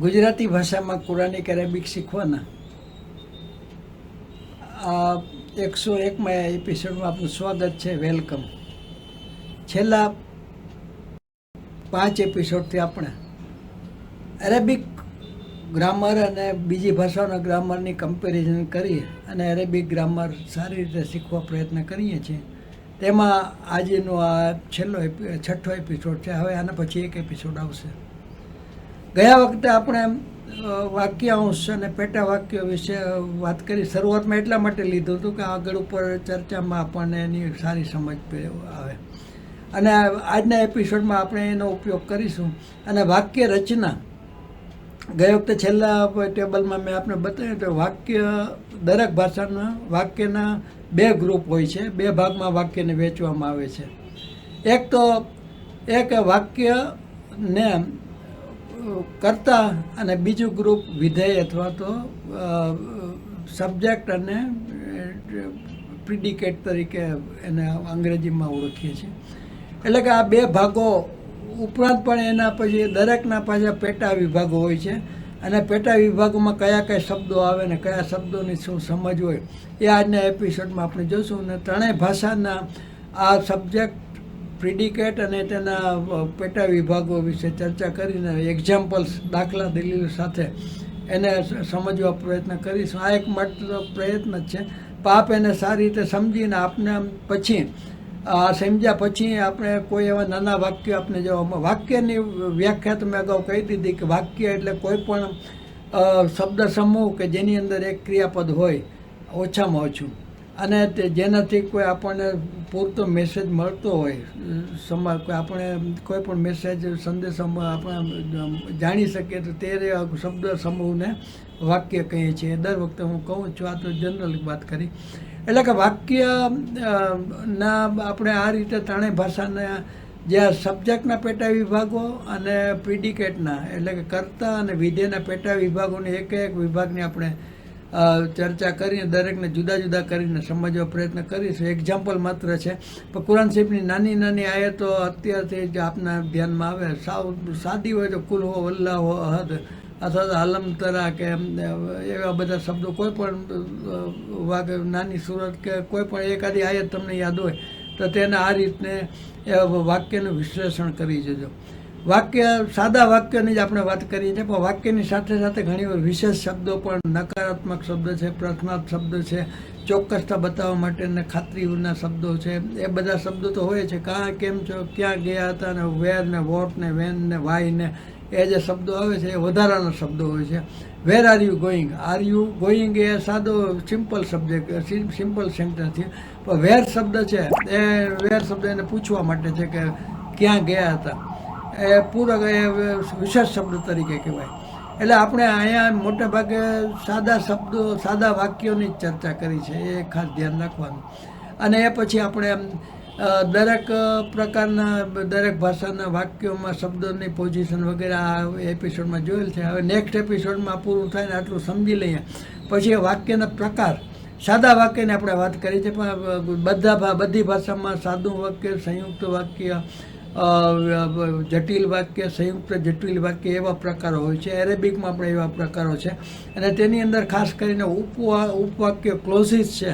ગુજરાતી ભાષામાં કુરાનિક અરેબિક શીખવાના આ 101માં એપિસોડમાં આપનું સ્વાગત છે. વેલકમ. છેલ્લા 5 એપિસોડથી આપણે અરેબિક ગ્રામર અને બીજી ભાષાઓના ગ્રામરની કમ્પેરિઝન કરી અને અરેબિક ગ્રામર સારી રીતે શીખવા પ્રયત્ન કરીએ છીએ. તેમાં આજનો આ છઠ્ઠો એપિસોડ છે. હવે આના પછી એક એપિસોડ આવશે. ગયા વખતે આપણે વાક્યાંશ અને પેટા વાક્યો વિશે વાત કરી. શરૂઆતમાં એટલા માટે લીધું હતું કે આગળ ઉપર ચર્ચામાં આપણને એની સારી સમજ આવે. અને આજના એપિસોડમાં આપણે એનો ઉપયોગ કરીશું. અને વાક્ય રચના ગઈ વખતે છેલ્લા ટેબલમાં મેં આપણે બતાવ્યું તો વાક્ય દરેક ભાષાના વાક્યના 2 ગ્રુપ હોય છે. 2 ભાગમાં વાક્યને વહેંચવામાં આવે છે. એક તો એક વાક્યને કરતા અને બીજું ગ્રુપ વિધેય અથવા તો સબ્જેક્ટ અને પ્રિડિકેટ તરીકે એને અંગ્રેજીમાં ઓળખીએ છીએ. એટલે કે આ 2 ભાગો ઉપરાંત પણ એના પછી દરેકના પાછા પેટા વિભાગો હોય છે. અને પેટા વિભાગોમાં કયા કયા શબ્દો આવે ને કયા શબ્દોની શું સમજ હોય એ આજના એપિસોડમાં આપણે જોઈશું. અને ત્રણેય ભાષાના આ સબ્જેક્ટ, પ્રિડિકેટ અને તેના પેટા વિભાગો વિશે ચર્ચા કરીને એક્ઝામ્પલ્સ, દાખલા દલીલો સાથે એને સમજવા પ્રયત્ન કરીશું. આ એક માત્ર પ્રયત્ન જ છે. આપ એને સારી રીતે સમજીને આપને પછી સમજ્યા પછી આપણે કોઈ એવા નાના વાક્ય આપણે જો વાક્યની વ્યાખ્યા તો મેં અગાઉ કહી દીધી કે વાક્ય એટલે કોઈ પણ શબ્દ સમૂહ કે જેની અંદર એક ક્રિયાપદ હોય ઓછામાં ઓછું, અને જેનાથી કોઈ આપણને પૂરતો મેસેજ મળતો હોય, આપણે કોઈ પણ મેસેજ સંદેશોમાં આપણે જાણી શકીએ તો તે શબ્દ સમૂહને વાક્ય કહીએ છીએ. દર વખતે હું કહું છું, આ તો જનરલ વાત કરી. એટલે કે વાક્ય ના આપણે આ રીતે ત્રણેય ભાષાના જે સબ્જેક્ટના પેટા વિભાગો અને પ્રિડિકેટના એટલે કે કર્તા અને વિધેયના પેટા વિભાગોની એક વિભાગની આપણે ચર્ચા કરીને દરેકને જુદા જુદા કરીને સમજવા પ્રયત્ન કરીશું. એક્ઝામ્પલ માત્ર છે, પણ કુરાન શરીફની નાની નાની આયતો અત્યારથી જ આપના ધ્યાનમાં આવે. સાવ સાદી હોય તો કુલ હો વલ્લાહ હો અહદ અથવા તો આલમ તરા કે એવા બધા શબ્દો, કોઈ પણ નાની સુરત કે કોઈ પણ એકાદી આયત તમને યાદ હોય તો તેને આ રીતને વાક્યનું વિશ્લેષણ કરી જજો. વાક્ય સાદા વાક્યની જ આપણે વાત કરીએ છીએ, પણ વાક્યની સાથે સાથે ઘણીવાર વિશેષ શબ્દો પણ, નકારાત્મક શબ્દ છે, પ્રશ્નાર્થ શબ્દ છે, ચોક્કસતા બતાવવા માટેના ખાતરીના શબ્દો છે, એ બધા શબ્દો તો હોય છે. કાં, કેમ છો, ક્યાં ગયા હતા, ને વેર ને વોટ ને વેન ને વાય ને એ જે શબ્દો આવે છે એ વધારાના શબ્દો હોય છે. Where are you going, are you going એ સાદો સિમ્પલ સબ્જેક્ટ, સિમ્પલ સેન્ટેન્સ છે. પણ વેર શબ્દ છે એ વેર શબ્દ એને પૂછવા માટે છે કે ક્યાં ગયા હતા. એ પૂરક એ વિશેષ શબ્દ તરીકે કહેવાય. એટલે આપણે અહીંયા મોટા ભાગે સાદા શબ્દો, સાદા વાક્યોની જ ચર્ચા કરી છે, એ ખાસ ધ્યાન રાખવાનું. અને એ પછી આપણે દરેક પ્રકારના દરેક ભાષાના વાક્યોમાં શબ્દોની પોઝિશન વગેરે આ એપિસોડમાં જોયેલ છે. હવે નેક્સ્ટ એપિસોડમાં પૂરું થાય ને આટલું સમજી લઈએ પછી એ વાક્યના પ્રકાર, સાદા વાક્યની આપણે વાત કરી છે, પણ બધી ભાષામાં સાદું વાક્ય, સંયુક્ત વાક્ય, જટિલ વાક્ય, સંયુક્ત જટિલ વાક્ય એવા પ્રકારો હોય છે. અરેબિકમાં પણ એવા પ્રકારો છે. અને તેની અંદર ખાસ કરીને ઉપવાક્ય, ક્લોઝિસ છે,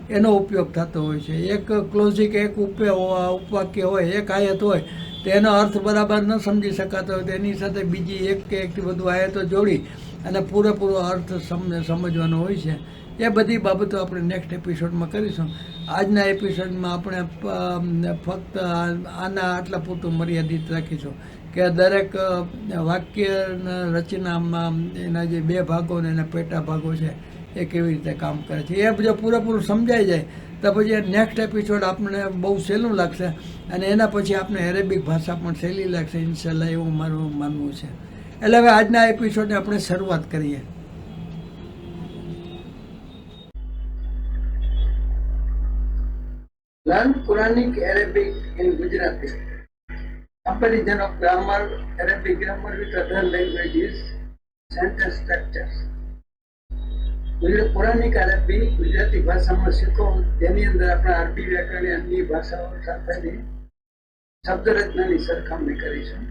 એનો ઉપયોગ થતો હોય છે. એક ક્લોઝિક, એક ઉપવાક્ય હોય, એક આયત હોય તો એનો અર્થ બરાબર ન સમજી શકાતો હોય તો એની સાથે બીજી એક કે એકથી વધુ આયતો જોડી અને પૂરેપૂરો અર્થ સમજવાનો હોય છે. એ બધી બાબતો આપણે નેક્સ્ટ એપિસોડમાં કરીશું. આજના એપિસોડમાં આપણે ફક્ત આના આટલા પૂરતું મર્યાદિત રાખીશું કે દરેક વાક્યના રચનામાં એના જે 2 ભાગો ને એના પેટા ભાગો છે એ કેવી રીતે કામ કરે છે. એ જો પૂરેપૂરું સમજાઈ જાય તો પછી નેક્સ્ટ એપિસોડ આપણને બહુ સહેલું લાગશે અને એના પછી આપણે અરેબિક ભાષા પણ સહેલી લાગશે ઇન્શાલ્લાહ, એવું મારું માનવું છે. એટલે હવે આજના એપિસોડની આપણે શરૂઆત કરીએ. Learn Quranic Arabic in Gujarati. Comparison of grammar, Arabic grammar with other languages, sentence structures. પુરાનિક અરબી ગુજરાતી ભાષામાં શીખો, તેની અંદર આપણે અરબી વ્યાકરણ અન્ય ભાષાઓ સાથેની શબ્દ રચનાની સરખામણી કરીશું.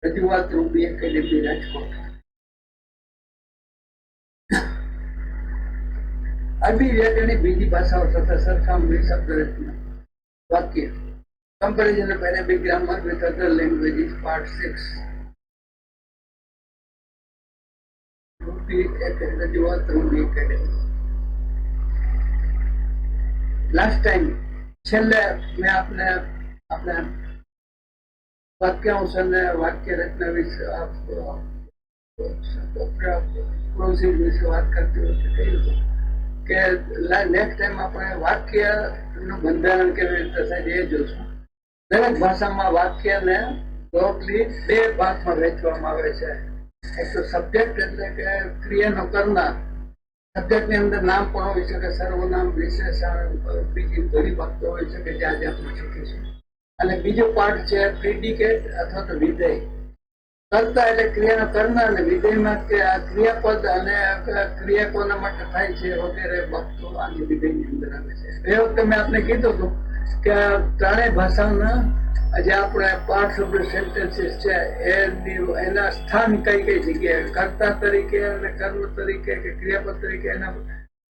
રજૂઆત રૂબી એકેડેમી રાજકોટ. અરબી વ્યાકરણની બીજી ભાષાઓ સાથે સરખામણી શબ્દ રચના વાક્ય comparison of Arabic grammar with other languages part 6 રજૂઆત રૂબી એકેડેમી. લાસ્ટ ટાઈમ છેલ્લે મેં આપણે વાક્યાંશ અને વાક્ય રચના વિશે ક્લોઝિંગ વિશે વાત કરતી વખતે કહ્યું હતું કે નેક્સ્ટ ટાઈમ આપણે વાક્યનું બંધારણ કેવી રીતે થાય એ જોશું. દરેક ભાષામાં વાક્યને બ્રોડલી બે ભાગમાં વહેંચવામાં આવે છે. એક તો સબ્જેક્ટ એટલે કે ક્રિયાનો કરનાર, સબ્જેક્ટની અંદર નામ પણ હોઈ શકે, સર્વનામ, વિશેષણ, બીજી ઘણી બાબતો હોય છે કે જ્યાં આપણે શીખીશું. અને બીજો પાર્ટ છે પ્રિડિકેટ અથવા તો વિધેય. કરતા એટલે ક્રિયાનો કરનાર અને વિધેયમાં ક્રિયાપદ અને ક્રિયા કોના માટે થાય છે વગેરે બાબતો આની વિધેયની અંદર આવે છે. એ વખતે મેં આપને કીધું હતું કે ત્રણેય ભાષાના જે આપણે પાર્ટ્સ ઓફ ધ સેન્ટેન્સીસ છે એના સ્થાન કઈ કઈ જગ્યાએ કર્તા તરીકે અને કર્મ તરીકે કે ક્રિયાપદ તરીકે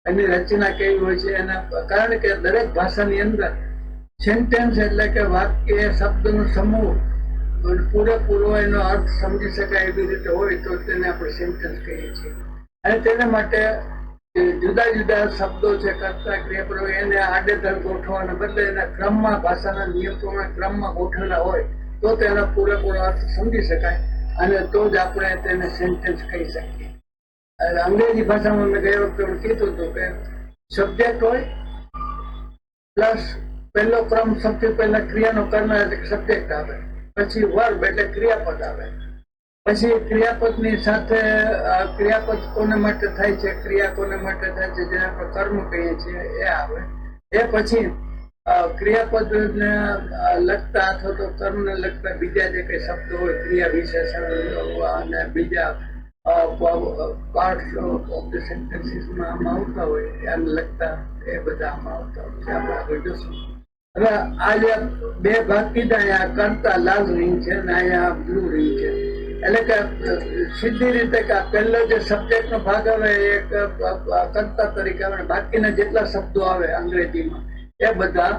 એની રચના કેવી હોય છે એના કારણ કે દરેક ભાષાની અંદર સેન્ટેન્સ એટલે કે વાક્ય શબ્દનો સમૂહ પૂરેપૂરો એનો અર્થ સમજી શકાય એવી રીતે હોય તો તેને આપણે સેન્ટેન્સ કહીએ છીએ. અને તેના માટે જુદા જુદા શબ્દો છે કર્તા ક્રિયાપદો એને આડેધડ ગોઠવવાના બદલે એના ક્રમમાં ભાષાના નિયમ પ્રમાણે ક્રમમાં ગોઠવેલા હોય તો તેનો પૂરેપૂરો અર્થ સમજી શકાય અને તો જ આપણે તેને સેન્ટેન્સ કહી શકીએ. અંગ્રેજી ભાષામાં મેં ગયા વખતે કીધું હતું કે સબ્જેક્ટ હોય પ્લસ પહેલો ક્રમ સૌથી પહેલા ક્રિયાનો કરનાર એટલે સબ્જેક્ટ આવે, પછી વર્બ એટલે ક્રિયાપદ આવે, પછી ક્રિયાપદની સાથે ક્રિયાપદ કોને માટે થાય છે, ક્રિયા કોને માટે થાય છે જેને આપણે કર્મ કહીએ છીએ એ આવે. એ પછી ક્રિયાપદને લગતા અથવા તો કર્મને લગતા બીજા જે કઈ શબ્દો હોય ક્રિયા વિશેષણ અને બીજા પાર્ટ્સ ઓફ ધ સેન્ટેન્સીસમાં આમાં આવતા હોય એને લગતા એ બધા આમાં આવતા હોય છે. આપણે આગળ જોશું. હવે આ જે બે ભાગ કીધા અહીંયા કરતા લાલ રિંગ છે અને અહીંયા બ્લુ રિંગ છે. એટલે કે સીધી રીતે કે પહેલો જે સબ્જેક્ટ નો ભાગ આવે એ કર્તા તરીકે આવે, બાકીના જેટલા શબ્દો આવે અંગ્રેજીમાં એ બધા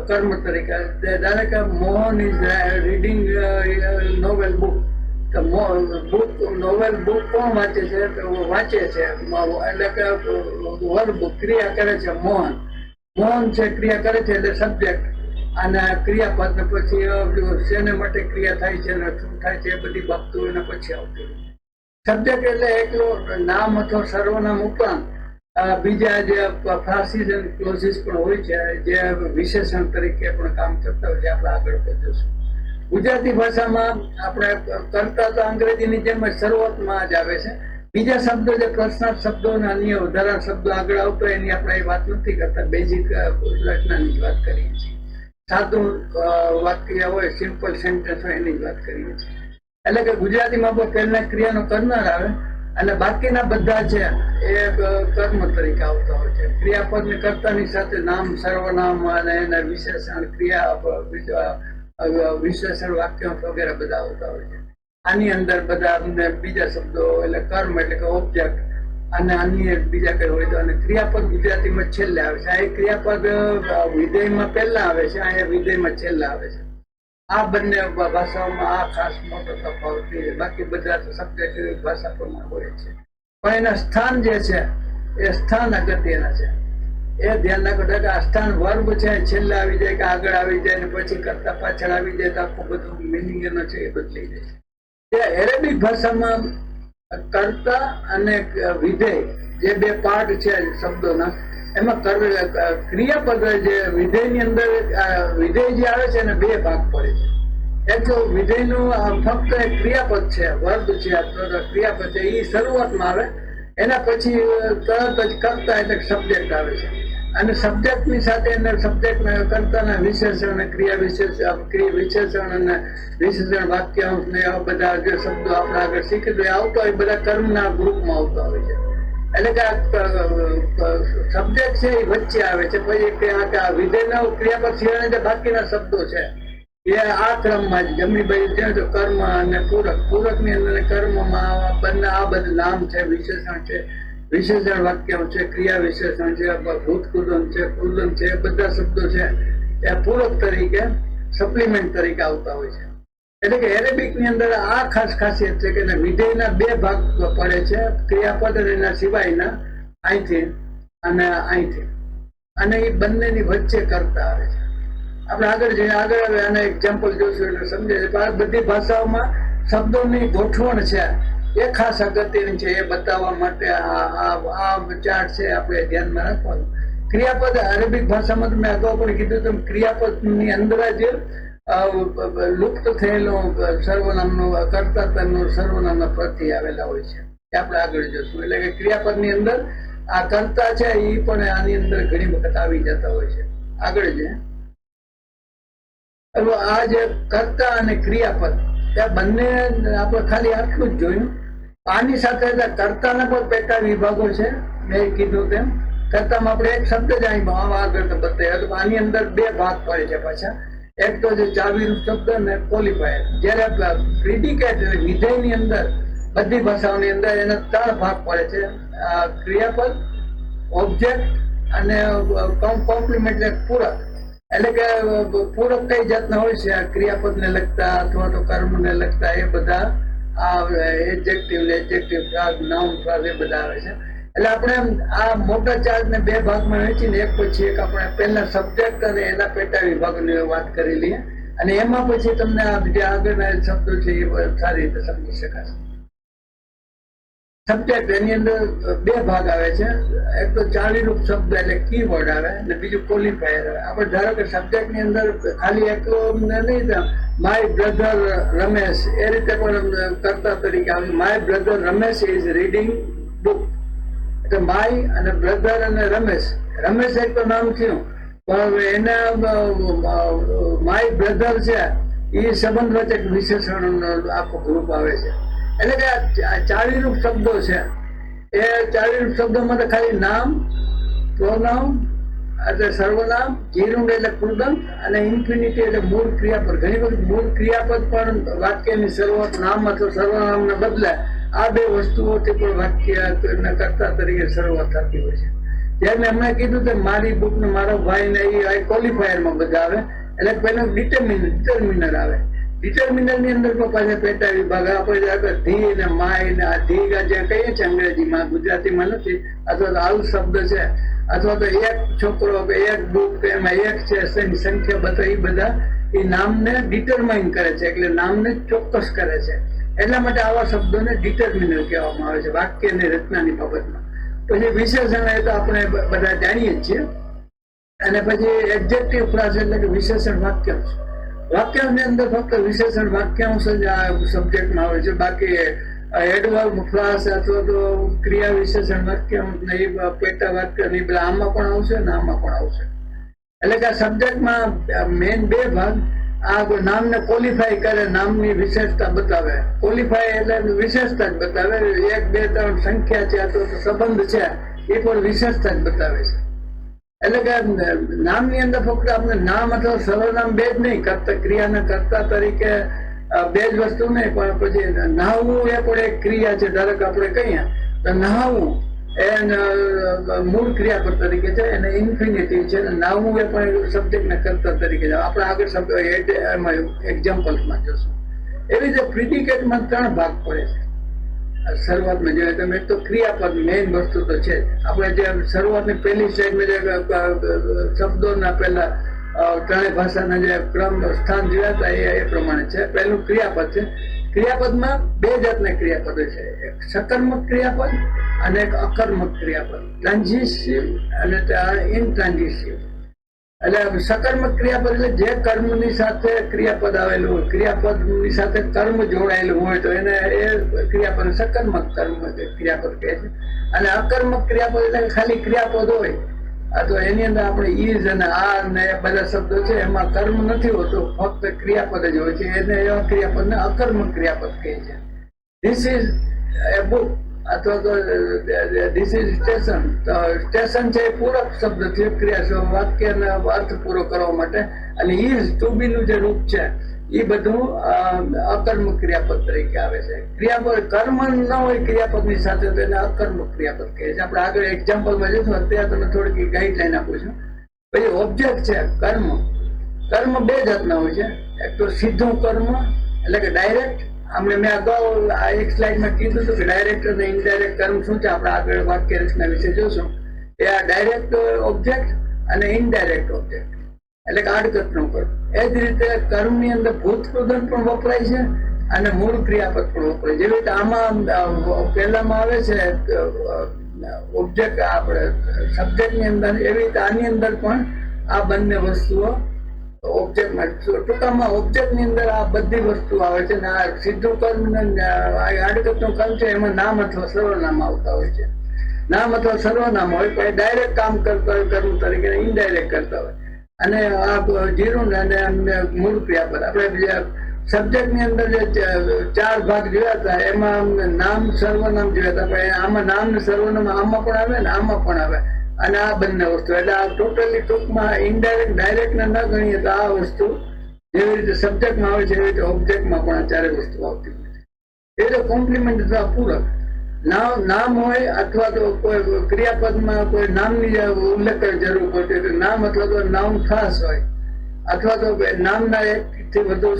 કર્મ તરીકે. ધારો કે Mohan is reading novel book. Novel book કોણ વાંચે છે? વાંચે છે એટલે કે વર્બ ક્રિયા કરે છે મોહન. મોહન છે ક્રિયા કરે છે એટલે સબ્જેક્ટ અને ક્રિયાપદ ને પછી શેને માટે ક્રિયા થાય છે અને શું થાય છે એ બધી બાબતો એના પછી આવતી હોય. સબ્જેક્ટ એટલે એકલું નામ અથવા સર્વનામ ઉપરાંત બીજા જે ફ્રાસીસ અને ક્લોઝિસ પણ હોય છે જે વિશેષણ તરીકે પણ કામ કરતા હોય છે. આપણે આગળ જોઈશું. ગુજરાતી ભાષામાં આપણે કરતા તો અંગ્રેજીની જેમ શરૂઆતમાં જ આવે છે. બીજા શબ્દો જે પ્રશ્નાર્થ શબ્દો અને અન્ય વધારા શબ્દો આગળ આવતો એની આપણે વાત નથી કરતા, બેઝિક રચનાની જ વાત કરીએ છીએ. સાદું વાક્ય હોય, સિમ્પલ સેન્ટેન્સ હોય એની જ વાત કરીએ છીએ. એટલે કે ગુજરાતીમાં પહેલા ક્રિયાનો કરનાર આવે અને બાકીના બધા છે એ કર્મ તરીકે આવતા હોય છે. ક્રિયાપદ ને કર્તાની સાથે નામ, સર્વનામ અને એના વિશેષણ, ક્રિયા વિશેષણ, વાક્યાંશ વગેરે બધા આવતા હોય છે. આની અંદર બધા બીજા શબ્દો એટલે કર્મ એટલે કે ઓબ્જેક્ટ અને અન્ય બીજા કઈ હોય તો. અને ક્રિયાપદ ગુજરાતીમાં છેલ્લે આવે છે. આ ક્રિયાપદ વિધેયમાં પહેલા આવે છે, અહીંયા વિધેયમાં છેલ્લા આવે છે. આ બંને ભાષાઓમાં આ ખાસ મોટો તફાવત છે. બાકી બધા સબ્જેક્ટ ભાષા પ્રમાણે હોય છે પણ એના સ્થાન જે છે એ સ્થાન અગત્યના છે. એ ધ્યાન રાખો કે આ સ્થાન વર્બ છે છેલ્લે આવી જાય કે આગળ આવી જાય ને પછી કરતા પાછળ આવી જાય તો આખું બધું મિનિંગ એનો છે એ બદલાઈ જાય છે. એરેબિક ભાષામાં કર્તા અને વિધેય જે બે પાર્ટ છે શબ્દોના એમાં ક્રિયાપદ જે વિધેયની અંદર વિધેય જે આવે છે એને બે ભાગ પડે છે. એક તો વિધેયનું ફક્ત એક ક્રિયાપદ છે, વર્બ છે અથવા ક્રિયાપદ છે, એ શરૂઆતમાં આવે. એના પછી તરત જ કરતા એટલે સબ્જેક્ટ આવે છે અને સબ્જેક્ટની સાથે સબ્જેક્ટ કરતાના વિશેષણ, ક્રિયા વિશેષણ અને વિશેષણ, વાક્યાંશ ને એવા બધા જે શબ્દો આપણે આગળ શીખી આવતા હોય બધા કર્મના ગ્રુપમાં આવતા હોય છે. એટલે કે સબ્જેક્ટ છે એ વચ્ચે આવે છે. પછી વિધેયના ક્રિયાપદ સિવાયના જે બાકીના શબ્દો છે એ આ ક્રમમાં જ જમણી બાજુ છે તો કર્મ અને પૂરક. પૂરક ની અંદર કર્મમાં બંને આ બધું નામ છે, વિશેષણ છે, વિશેષણ વાક્ય છે, ક્રિયા વિશેષણ છે, ભૂતકૃદન છે, કૃદન છે, એ બધા શબ્દો છે એ પૂરક તરીકે સપ્લિમેન્ટ તરીકે આવતા હોય છે. એટલે કે એરેબિક ની અંદર આ ખાસ ખાસિયત છે કે વિધેયના બે ભાગ પડે છે, ક્રિયાપદ અને એના સિવાયના, અહીંથી અને અહીંથી, અને એ બંનેની વચ્ચે કરતા આવે છે. આપણે આગળ જઈએ, આગળ આવે અને એક્ઝામ્પલ જોશું એટલે સમજે છે. આ બધી ભાષાઓમાં શબ્દોની ગોઠવણ છે એ ખાસ અગત્યની છે. એ બતાવવા માટે આ ચાર્ટ છે આપણે ધ્યાનમાં રાખવાનું. ક્રિયાપદ અરેબિક ભાષામાં મેં અગાઉ પણ કીધું તેમ ક્રિયાપદની અંદર જ લુપ્ત થયેલું સર્વનામનું કર્તાનું સર્વનામના પ્રત્યય આવેલા હોય છે. એ આપણે આગળ જોશું. એટલે કે ક્રિયાપદની અંદર આ કર્તા છે એ પણ આની અંદર ઘણી વખત આવી જતા હોય છે. આગળ છે આ જે કર્તા અને ક્રિયાપદ ત્યાં બંને આપણે ખાલી આટલું જ જોયું. આની સાથે કર્તાના પણ પેટા વિભાગો છે. મેં કીધું તેમ કર્તામાં આપણે એક શબ્દ જ આગળ બતાવ્યો. આની અંદર બે ભાગ પડે છે પાછા. એક તો જે ચાવીરૂપ શબ્દ અને ક્વોલિફાયર. જયારે પ્રિડિકેટ વિધેયની અંદર બધી ભાષાઓની અંદર એના ત્રણ ભાગ પડે છે: ક્રિયાપદ, ઓબ્જેક્ટ અને કોમ્પ્લિમેન્ટ, પૂરક. એટલે કે પૂરક કઈ જાતના હોય છે? ક્રિયાપદને લગતા અથવા તો કર્મને લગતા એ બધા એડજેક્ટિવ, ફ્રાઝ, નાઉન ફ્રાઝ એ બધા આવે છે. એટલે આપણે આ મોટા ચાર્ટને બે ભાગમાં વહેંચીને એક પછી એક આપણે પહેલા સબ્જેક્ટ અને એના પેટા વિભાગની વાત કરી લઈએ, અને એમાં પછી તમને આ જે આગળના શબ્દો છે એ સારી રીતે સમજી શકાશે. સબ્જેક્ટ એની અંદર બે ભાગ આવે છે. એક તો ચાવીરૂપ શબ્દ એટલે કીવર્ડ આવે, અને બીજું ક્વોલિફાયર આવે. આપણે ધારો કે સબ્જેક્ટ ની અંદર ખાલી એક નહીં, માય બ્રધર રમેશ એ રીતે પણ કરતા તરીકે આવે. My brother Ramesh is reading book. એટલે માય અને બ્રધર અને રમેશ, રમેશ એક તો નામ થયું, પણ એના માય બ્રધર છે એ સંબંધવાચક વિશેષણ આખો ગ્રુપ આવે છે. એટલે કે આ ચાવીરૂપ શબ્દો છે એ ચાવીરૂપ શબ્દોમાં તો ખાલી નામ, પ્રોનાઉન એટલે સર્વનામ, જીરુંડ એટલે કૃદંત, અને ઇન્ફિનિટી એટલે મૂળ ક્રિયાપદ. ઘણી વખત મૂળ ક્રિયાપદ પણ વાક્યની શરૂઆત નામ અથવા સર્વનામને બદલે આ બે વસ્તુઓથી પણ વાક્ય કર્તા તરીકે શરૂઆત થતી હોય છે. જ્યારે મેં હમણાં કીધું કે મારી બુક ને મારો ભાઈ ને એ ક્વોલિફાયરમાં બધા આવે. એટલે પહેલું ડિટર્મિનર આવે. ડિટર્મિનર ની અંદર પણ પાછા પેટા વિભાગ આપણે ધી ને માય ને આ ધી જે કહીએ છીએ અંગ્રેજીમાં, ગુજરાતીમાં નથી, અથવા તો આવું શબ્દ છે, અથવા તો એક છોકરો કે એક બુક કે એમાં એક છે સંખ્યા બતા, એ બધા એ નામને ડિટરમાઇન કરે છે, એટલે નામને ચોક્કસ કરે છે. એટલા માટે આવા શબ્દોને ડિટર્મિનર કહેવામાં આવે છે વાક્યની રચનાની બાબતમાં. પછી વિશેષણ એ તો આપણે બધા જાણીએ જ છીએ. અને પછી એડજેક્ટિવ ક્લાસ એટલે કે વિશેષણ વાક્યાંશ. વાક્યાંશની અંદર ફક્ત વિશેષણ વાક્યાંશ જ આ સબ્જેક્ટમાં આવે છે. બાકી એડવર્બ, ક્લાસ અથવા તો ક્રિયા વિશેષણ વાક્યાંશ ને એ પેટા વાક્ય ને બધા આમાં પણ આવશે ને આમાં પણ આવશે. એટલે કે આ સબ્જેક્ટમાં મેઇન બે ભાગ. આ નામને ક્વોલિફાય કરે, નામની વિશેષતા બતાવે. ક્વોલિફાય એટલે વિશેષતા જ બતાવે. 1, 2, 3 સંખ્યા છે અથવા તો સંબંધ છે એ પણ વિશેષતા જ બતાવે છે. એટલે કે નામની અંદર ફક્ત આપણે નામ અથવા સર્વનામ બે જ નહીં, કરતા ક્રિયાના કર્તા તરીકે બે જ વસ્તુ નહીં, પણ પછી નહાવું એ પણ એક ક્રિયા છે. ધારો કે આપણે કહીએ તો નહાવું એ મૂળ ક્રિયાપદ તરીકે છે, અને ઇન્ફિનિટિવ છે. નાહવું એ પણ સબ્જેક્ટને કરતા તરીકે છે. આપણે આગળ શબ્દ એમાં એક્ઝામ્પલ્સમાં જોશું. એવી રીતે પ્રિડિકેટમાં 3 ભાગ પડે છે. શરૂઆતમાં જોઈએ તમે, એક તો ક્રિયાપદ મેઇન વસ્તુ તો છે. આપણે જે શરૂઆતની પહેલી સ્ટેજમાં જે શબ્દોના પહેલા ત્રણેય ભાષાના જે ક્રમ સ્થાન જોયા હતા એ પ્રમાણે છે. પહેલું ક્રિયાપદ છે. ક્રિયાપદમાં બે જાતના ક્રિયાપદો છે: એક સકર્મક ક્રિયાપદ અને એક અકર્મક ક્રિયાપદ, ટ્રાન્ઝિટિવ અને ઇનટ્રાન્ઝિટિવ. એટલે સકર્મક ક્રિયાપદ એટલે જે કર્મની સાથે ક્રિયાપદ આવેલું હોય, ક્રિયાપદની સાથે કર્મ જોડાયેલું હોય તો એને એ ક્રિયાપદ સકર્મક ક્રિયાપદ કહે છે. અને અકર્મક ક્રિયાપદ એટલે ખાલી ક્રિયાપદ હોય, અથવા એની અંદર આપણે ઈઝ અને આર ને બધા શબ્દો છે એમાં કર્મ નથી હોતું, ફક્ત ક્રિયાપદ જ હોય છે. એને એવા ક્રિયાપદને અકર્મક ક્રિયાપદ કહે છે. ધીસ ઇઝ એ બુક અથવા તો ધીસ ઇઝ સ્ટેશન. તો સ્ટેશન છે એ પૂરક શબ્દ છે, ક્રિયા વાક્યનો અર્થ પૂરો કરવા માટે. અને ઇઝ ટુ બી નું જે રૂપ છે એ બધું અકર્મક ક્રિયાપદ તરીકે આવે છે. ક્રિયાપદ કર્મ ન હોય ક્રિયાપદની સાથે તો એને અકર્મક ક્રિયાપદ કહે છે. આપણે આગળ એક્ઝામ્પલમાં જઈશું, અત્યારે તમે થોડીક ગાઈડલાઈન આપું છું. પછી ઓબ્જેક્ટ છે કર્મ. કર્મ બે જાતના હોય છે. એક તો સીધું કર્મ એટલે કે ડાયરેક્ટ. મેં અગાઉ આ એક સ્લાઇડમાં કીધું હતું કે ડાયરેક્ટ અને ઇનડાયરેક્ટ કર્મ શું છે. આપણે આગળ વાક્ય રચના વિશે જોશું. એ આ ડાયરેક્ટ ઓબ્જેક્ટ અને ઇનડાયરેક્ટ ઓબ્જેક્ટ એટલે કે આડકતનું કર્મ. એ જ રીતે કર્મની અંદર ભૂતકૃદન પણ વપરાય છે અને મૂળ ક્રિયાપદ પણ વપરાય. જેવી રીતે આમાં પહેલામાં આવે છે ઓબ્જેક્ટ, આપણે સબ્જેક્ટની અંદર, એવી રીતે આની અંદર પણ આ બંને વસ્તુઓ ઓબ્જેક્ટમાં, ટૂંકામાં ઓબ્જેક્ટની અંદર આ બધી વસ્તુ આવે છે. અને આ સીધું કર્મ ને આડકતનું કર્મ છે એમાં નામ અથવા સર્વનામ આવતા હોય છે. નામ અથવા સર્વનામ હોય પણ ડાયરેક્ટ કામ કરતા કર્મ તરીકે ઇનડાયરેક્ટ કરતા હોય. અને આ જીરું અને મૂળ ક્રિયાપદ આપણે સબ્જેક્ટ ની અંદર જે 4 ભાગ જોયા હતા એમાં નામ સર્વનામ જોયા હતા. પણ આમાં નામ ને સર્વનામ આમાં પણ આવે ને આમાં પણ આવે. અને આ બંને વસ્તુ એટલે આ ટોટલી ટૂંકમાં ઇનડાયરેક્ટ ડાયરેક્ટ ને ન ગણીએ તો આ વસ્તુ જેવી રીતે સબ્જેક્ટમાં આવે છે એવી રીતે ઓબ્જેક્ટમાં પણ આ ચારે વસ્તુ આવતી હોય છે. એ તો કોમ્પ્લિમેન્ટ અથવા પૂરક. નામ હોય અથવા તો કોઈ ક્રિયાપદમાં કોઈ નામની ઉલ્લેખ જરૂર પડતી હોય. નામ અથવા તો નામ ખાસ હોય અથવા તો નામના એક થી વધુ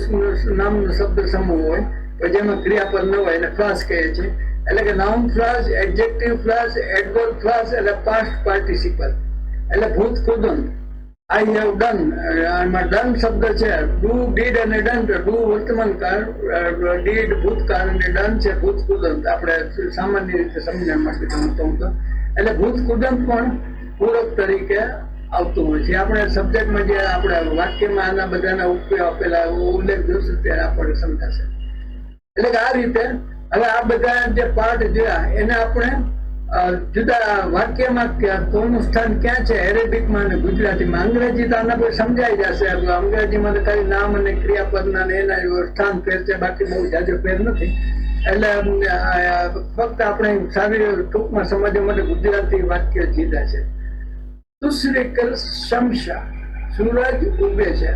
નામનો શબ્દ સમૂહ હોય તો જેમાં ક્રિયાપદ ન હોય એને ક્લાસ કહે છે. એટલે કે noun class, adjective class, adverb class એટલે પાસ્ટ પાર્ટિસિપલ એટલે ભૂતકૃદંત. આઈ હેવ ડન, આમાં ડન શબ્દ છે. ડુ, ડીડ અને ડન. ડુ વર્તમાન કાળ, ડીડ ભૂતકાળ અને ડન છે ભૂતકૃદંત. આપણે સામાન્ય રીતે સમજણ માટે સમજતો હતો. એટલે ભૂતકૃદંત પણ પૂરક તરીકે આવતું હોય છે. આપણે સબ્જેક્ટમાં જે આપણે વાક્યમાં આના બધાના ઉપયોગ આપેલા ઉલ્લેખ જોશું ત્યારે આપણને સમજાશે. એટલે કે આ રીતે હવે આ બધા જે પાઠ જોયા એને આપણે જુદા વાક્યમાં કોનું સ્થાન ક્યાં છે, એરેબિકમાં અને ગુજરાતીમાં. અંગ્રેજી તો આના પર સમજાઈ જશે. અંગ્રેજીમાં તો ખાલી નામ અને ક્રિયાપદના એના સ્થાન ફેર છે, બાકી બહુ જાજો ફેર નથી. એટલે ફક્ત આપણે સારી ટૂંકમાં સમજવા માટે ગુજરાતી વાક્ય જીધા છે. તુસરીકલ શમશા, સૂરજ ઉગે છે.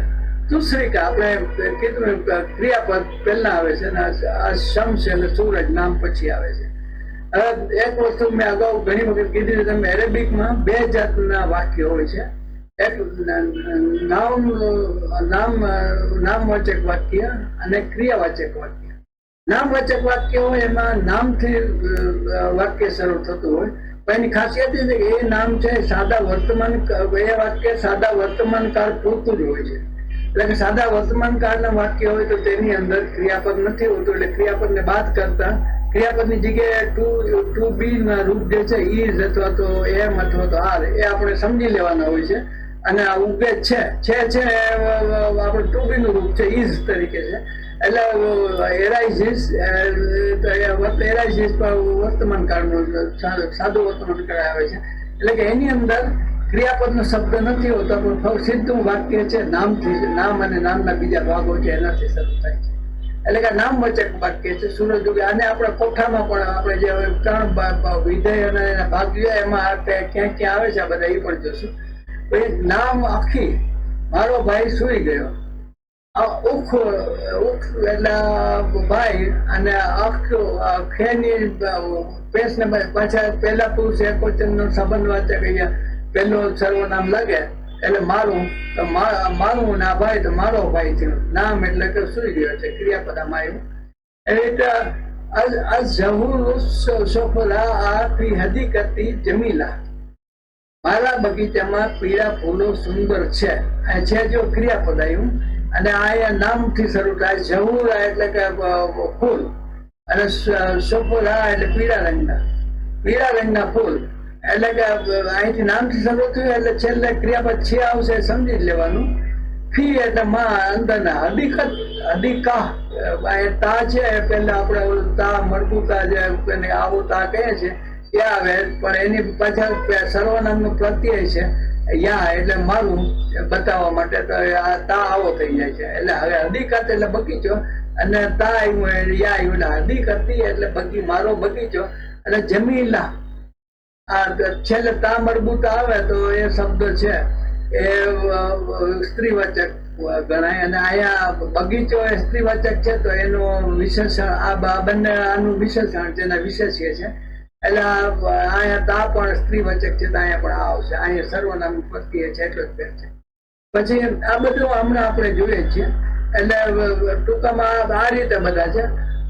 તુસરીકા આપણે કીધું ક્રિયાપદ પહેલા આવે છે અને આ શમ્સ એટલે સૂરજ નામ પછી આવે છે. એક વસ્તુ મેં અગાઉ ઘણી વખત કીધી, તમે એરેબિકમાં 2 જાતના વાક્ય હોય છે. એક નામવાચક વાક્ય અને ક્રિયાવાચક વાક્ય. નામવાચક વાક્ય હોય એમાં નામથી વાક્ય શરૂ થતું હોય. પણ એની ખાસિયત એ છે કે એ નામ છે સાદા વર્તમાન, એ વાક્ય સાદા વર્તમાન કાળ પૂરતું જ હોય છે. એટલે કે સાદા વર્તમાન કાળના વાક્ય હોય તો તેની અંદર ક્રિયાપદ નથી હોતું. એટલે ક્રિયાપદને બાદ કરતા ક્રિયાપદની જગ્યાએ ટુ બી ના રૂપ જે છે ઇઝ અથવા તો એમ અથવા તો આર એ આપણે સમજી લેવાના હોય છે. અને આ ઉગે છે આપણે ટુ બી નું રૂપ છે, ઇઝ તરીકે છે. એટલે એરાઇઝિસ વર્તમાન કાળનું સાદું વર્તમાન કાળ આવે છે. એટલે કે એની અંદર ક્રિયાપદનો શબ્દ નથી હોતો, પણ સીધું વાક્ય છે નામથી. નામ અને નામના બીજા ભાગો છે એનાથી શરૂ થાય છે. એટલે કે નામવાચક વાક્ય છે સૂરજ ઉગે. અને આપણે કોઠામાં પણ આપણે જે 3 વિધેય અને એના ભાગ જોઈએ એમાં ક્યાં ક્યાં આવે છે આ બધા એ પણ જોશું. પછી નામ આખી, મારો ભાઈ સુઈ ગયો. ઉખ એટલે ભાઈ અને આખો ખેની પેશ ને પાછા પહેલા પુરુષ એકવચન નો સંબંધ વાચક અહીંયા પહેલો સર્વનામ લાગે એટલે મારું ને આ ભાઈ તો મારો ભાઈ થયો. નામ એટલે કે સુઈ ગયો છે, ક્રિયાપદ આમાં આવ્યું. એવી રીતે કરતી જમીલા, મારા બગીચામાં પીળા ફૂલો સુંદર છે. છે જો ક્રિયાપદ આવ્યું અને આ નામથી શરૂ થાય. ઝહુરા એટલે કે ફૂલ અને સોફલા એટલે પીળા રંગના ફૂલ. એટલે કે અહીંથી નામથી શરૂ થયું એટલે છેલ્લે ક્રિયાપદ છે આવશે સમજી જ લેવાનું. ફી એટલે માં અંદરના હદીકા તા છે. પેલા આપણે તા મળતું જે આવો તા કહે છે એ આવે, પણ એની પાછળ સર્વનામનું પ્રત્યય છે યા એટલે મારું બતાવવા માટે તા આવો થઈ જાય છે. એટલે હવે હદીકત એટલે બગીચો અને તા આવ્યું યા આવ્યું એટલે હદીકતી એટલે મારો બગીચો. અને જમીલા આ છેલ્લે તા મરબૂત આવે તો એ શબ્દ છે એ સ્ત્રીવાચક ગણાય. અને અહીંયા બગીચો એ સ્ત્રીવાચક છે તો એનું વિશેષણ આ બંને આનું વિશેષણ જેના વિશેષ્ય છે. એટલે અહીંયા તા પણ સ્ત્રીવાચક છે તો અહીંયા પણ આ આવશે. અહીંયા સર્વનામ પ્રત્યય છે એટલો જ ફેર છે. પછી આ બધું હમણાં આપણે જોઈએ છીએ. એટલે ટૂંકામાં આ રીતે બધા છે.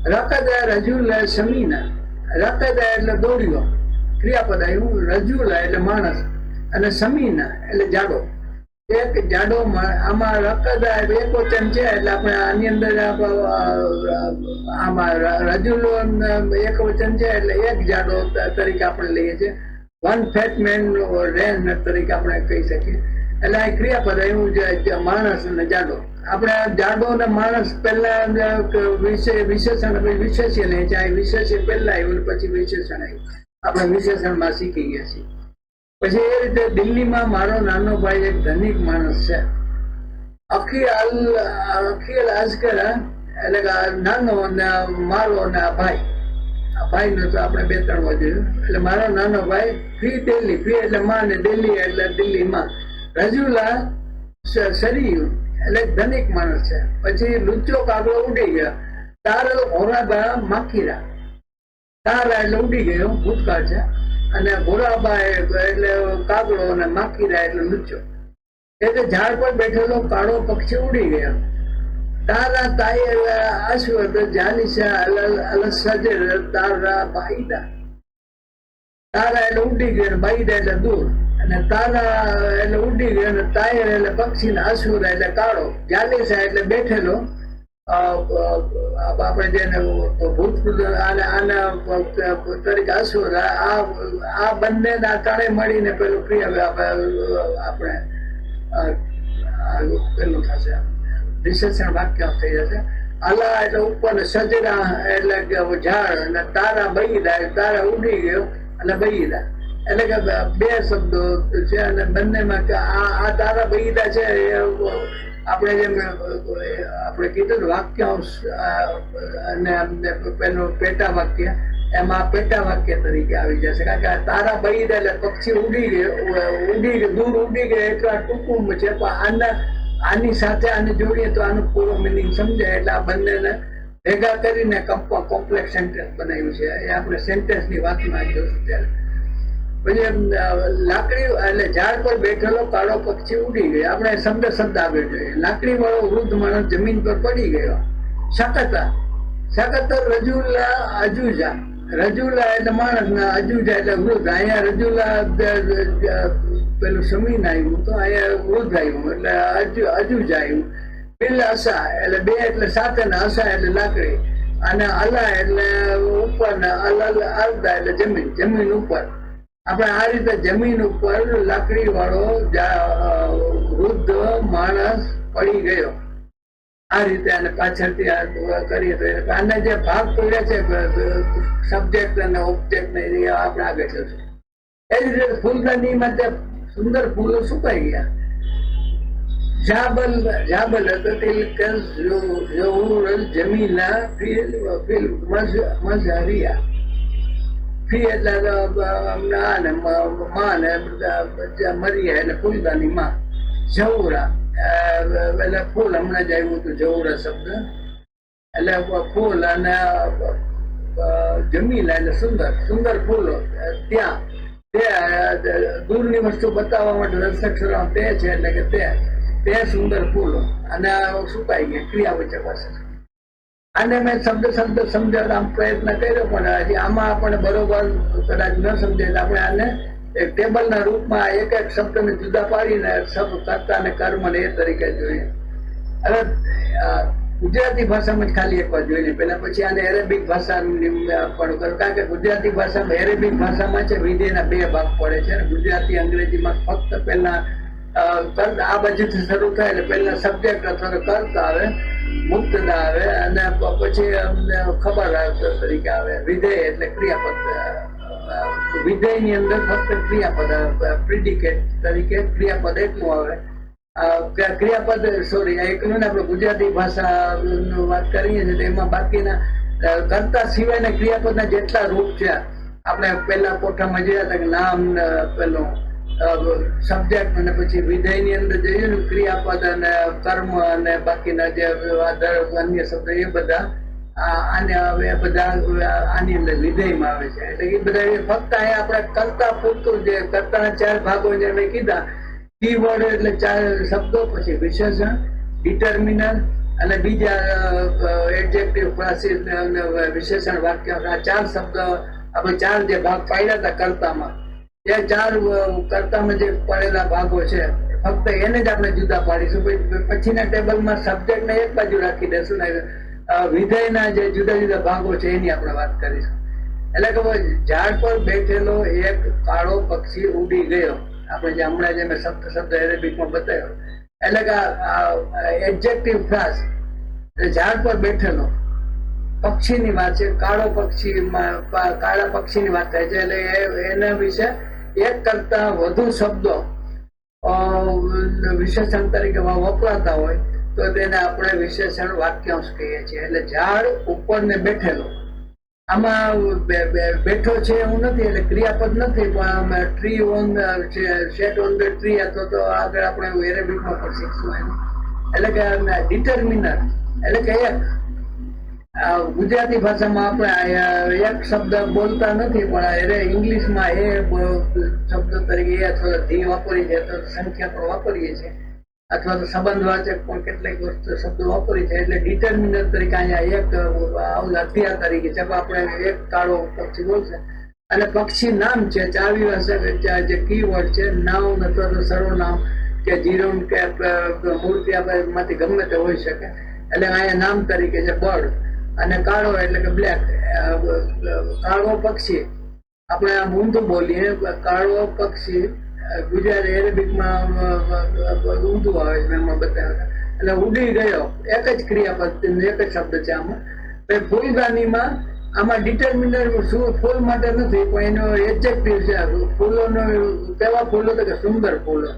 રકદ રજુલ સમીના. રકદ એટલે દોડ્યો ક્રિયાપદ આવ્યું. રજુલ એટલે માણસ અને સમીના એટલે જાડો. એક જાડો આમાં રકદ એક વચન છે એટલે આપણે આની અંદર આમાં રજુલ એક વચન છે એટલે એક જાડો તરીકે આપણે લઈએ છીએ. વન ફેટ મેન રેન તરીકે આપણે કહી શકીએ. એટલે આ ક્રિયાપદ એવું છે માણસ અને જાડો. આપણે જાડો અને માણસ પહેલા વિશેષણ વિશેષ્ય લઈએ છીએ. આ વિશેષ્ય પહેલા આવ્યું પછી વિશેષણ આવ્યું. આપણે વિશેષણમાં શીખી ગયા છીએ. પછી એ રીતે દિલ્હીમાં મારો નાનો ભાઈ એક ધનિક માણસ છે. અખિલ અસ્કર એટલે કે નાનો ને મારો ને આ ભાઈ. આ ભાઈ નો તો આપણે બે ત્રણ વધ્યું. એટલે મારો નાનો ભાઈ ફી દિલ્હી. ફી એટલે માં ને દિલ્હી એટલે દિલ્હીમાં. રજુલા શરીર એટલે ધનિક માણસ છે. પછી લુચ્ચો કાગડો ઉડી ગયો. તારો ઘોરાબા માખીરા. તારા એટલે ઉડી ગયો ભૂતકાળ છે. અને ઘોરાબા એટલે કાગડો અને માખીરા એટલે લુચ્ચો. એટલે ઝાડ પર બેઠેલો કાળો પક્ષી ઉડી ગયો. તારા તાય અશ્વદ જાલિસા અલસજર તારા બાઈદા. તારા એટલે ઉડી ગયો, બાઈદા એટલે દૂર. અને તારા એટલે ઉડી ગયો અને તાયર એટલે પક્ષી ને અશ્વદ એટલે કાળો. જાલિસા એટલે બેઠેલો. આપણે જેને ભૂતપૂર્વ આના તરીકે અશ્વદ આ બંને ના ત્રણે મળીને પેલું ક્રિયા આપણે પેલું થશે વિશેષણ વાક્ય થઈ જશે. અલા એટલે ઉપર, સજરા એટલે ઝાડ, અને તારા બૈદા તારા ઉડી ગયો અને બૈદા એટલે કે બે શબ્દો છે. અને બંનેમાં આ તારા બૈદા છે આપણે જેમ આપણે કીધું વાક્યાંશ અને પેલું પેટા વાક્ય, એમાં પેટા વાક્ય તરીકે આવી જશે. કારણ કે તારા બૈદા એટલે પક્ષી ઉડી ગયો દૂર ઉડી ગયો એટલા ટૂંકું છે. પણ આની સાથે આને જોડીએ તો આનું પૂરો મિનિંગ સમજાય. એટલે આ બંનેને ભેગા કરીને કોમ્પ્લેક્સ સેન્ટેન્સ બનાવ્યું છે. એ આપણે સેન્ટેન્સની વાતમાં જોશું ત્યારે. પછી લાકડી એટલે ઝાડ પર બેઠેલો કાળો પક્ષી ઉડી ગયો. આપણે શબ્દ આગળ જોઈએ. લાકડી વાળો વૃદ્ધ માણસ જમીન પર પડી ગયો. શકત રજુલા અજુજા. રજુલા એટલે માણસ ના અજુજા એટલે વૃદ્ધ. અહીંયા રજુલા પેલું સમીન આવ્યું તો અહીંયા વૃદ્ધ આવ્યું એટલે અજુજા આવ્યું. બિલ અસા એટલે બે એટલે સાથે ને અસા એટલે લાકડી. અને અલા એટલે ઉપર ને અલદા એટલે જમીન ઉપર. આપણે આ રીતે જમીન ઉપર લાકડી વાળો વૃદ્ધ માણસ પડી ગયો. આ રીતે આને પાછળથી કરીએ તો આને જે ભાગ પડ્યા છે સબ્જેક્ટ અને ઓબ્જેક્ટ ને આપણે આગળ જશું. એ જ રીતે ફૂલદાની માટે સુંદર ફૂલો સુકાઈ ગયા. જાબલ જમીના મઝહરિયા. ફી એટલે મરિયા એટલે ફૂલદાની માં. જવરા એટલે ફૂલ, હમણાં જ આવ્યું હતું જવરા શબ્દ એટલે ફૂલ. અને જમીલા એટલે સુંદર ફૂલો. ત્યાં તે દૂરની વસ્તુ બતાવવા માટે દર્શક તે છે એટલે કે તે સુંદર ફૂલો. અને સુકાઈ ગયા ક્રિયાવચક પાસે. આને મેં શબ્દ સમજાવવા પ્રયત્ન કર્યો પણ હજી આમાં આપણે બરોબર કદાચ ન સમજાય. આપણે આને એક ટેબલના રૂપમાં એક એક શબ્દને જુદા પાડીને કર્તા અને કર્મ ને એ તરીકે જોઈએ. હવે ગુજરાતી ભાષામાં જ ખાલી એક વાર જોઈ લે પેલા, પછી આને એરેબિક ભાષાની પણ કરો. કારણ કે ગુજરાતી ભાષામાં એરેબિક ભાષામાં છે વિધેયના બે ભાગ પડે છે. અને ગુજરાતી અંગ્રેજીમાં ફક્ત પહેલા આ બાજુથી શરૂ થાય એટલે પહેલા સબ્જેક્ટ અથવા કર્તા આવે, મુક્તદા આવે અને પછી ખબર તરીકે આવે. વિધેય એટલે ક્રિયાપદ. વિધેયની અંદર ફક્ત ક્રિયાપદ પ્રિડિકેટ તરીકે ક્રિયાપદ એટલું આવે. ક્રિયાપદ સોરી એકલું ને આપણે ગુજરાતી ભાષા વાત કરીએ છીએ એમાં બાકીના કર્તા સિવાયના ક્રિયાપદના જેટલા રૂપ છે આપણે પેલા કોઠામાં જોયા હતા કે નામ પેલું સબ્જેક્ટ અને પછી વિધેયની અંદર જઈએ ને ક્રિયાપદ અને કર્મ અને બાકીના જે અન્ય શબ્દ એ બધા આને હવે બધા આની અંદર વિધેયમાં આવે છે. એટલે એ બધા ફક્ત અહીંયા આપણે કરતા પૂરતું જે કરતાના 4 ભાગો જે મેં કીધા, કીવર્ડ એટલે 4 શબ્દો, પછી વિશેષણ, ડિટર્મિનર અને બીજા એડજેક્ટિવ, ક્લાસીસ અને વિશેષણ વાક્ય, આ 4 શબ્દ આપણે 4 જે ભાગ પાડ્યા હતા કરતામાં, એ 4 કરતામાં જે પડેલા ભાગો છે ફક્ત એને જ આપણે જુદા પાડીશું. પછીના ટેબલમાં સબ્જેક્ટને એક બાજુ રાખી દેશું ને વિધેયના જે જુદા જુદા ભાગો છે એની આપણે વાત કરીશું. એટલે કે ઝાડ પર બેઠેલો એક કાળો પક્ષી ઉડી ગયો, આપણે જે હમણાં જે મેં શબ્દ એરેબિકમાં બતાવ્યો, એટલે કે એડજેક્ટિવ ક્લાસ, ઝાડ પર બેઠેલો પક્ષીની વાત છે, કાળો પક્ષીમાં કાળા પક્ષીની વાત થાય છે. એટલે એના વિશે એક કરતા વધુ શબ્દો વિશેષણ તરીકે વપરાતા હોય તો તેને આપણે વિશેષણ વાક્યાંશ કહીએ છીએ. એટલે ઝાડ ઉપર ને બેઠેલો, આમાં બેઠો છે એવું નથી, એટલે ક્રિયાપદ નથી, પણ tree on sat on the tree, અથવા તો આગળ આપણે એરેબિકમાં પણ શીખશું એનું. એટલે કે ડિટર્મિનર એટલે કે એક ગુજરાતી ભાષામાં આપણે એક શબ્દ બોલતા નથી, પણ ઇંગ્લિશમાં એ શબ્દ તરીકે અથવા ધી વાપરી છે, તો સંખ્યા પણ વાપરીએ છીએ, અથવા તો સંબંધવાચક પણ કેટલીક વસ્તુ શબ્દો વાપરી છે. એટલે ડિટર્મિનર તરીકે અહીંયા એક હથિયાર તરીકે છે, આપણે એક કાળો પક્ષી બોલશે. અને પક્ષી નામ છે, ચાવી ભાષા જે કીવર્ડ છે, નાઉન અથવા તો સર્વનામ કે જીરોન કે મૂર્તિ માંથી ગમે તે હોઈ શકે. એટલે અહીંયા નામ તરીકે છે બર્ડ, અને કાળો એટલે કે બ્લેક. કાળો પક્ષી આપણે આમ ઊંધું બોલીએ, કાળો પક્ષી ગુજરાતી એરેબિકમાં ઊંધું આવે છે, એમાં બતાવ્યા. એટલે ઉડી ગયો એક જ ક્રિયાપદ, એક જ શબ્દ છે આમાં. ફૂલદાનીમાં આમાં ડિટર્મિનર શું ફૂલ માટે નથી, પણ એનો એડજેક્ટિવ છે. ફૂલોનો કેવા ફૂલો તો કે સુંદર ફૂલો,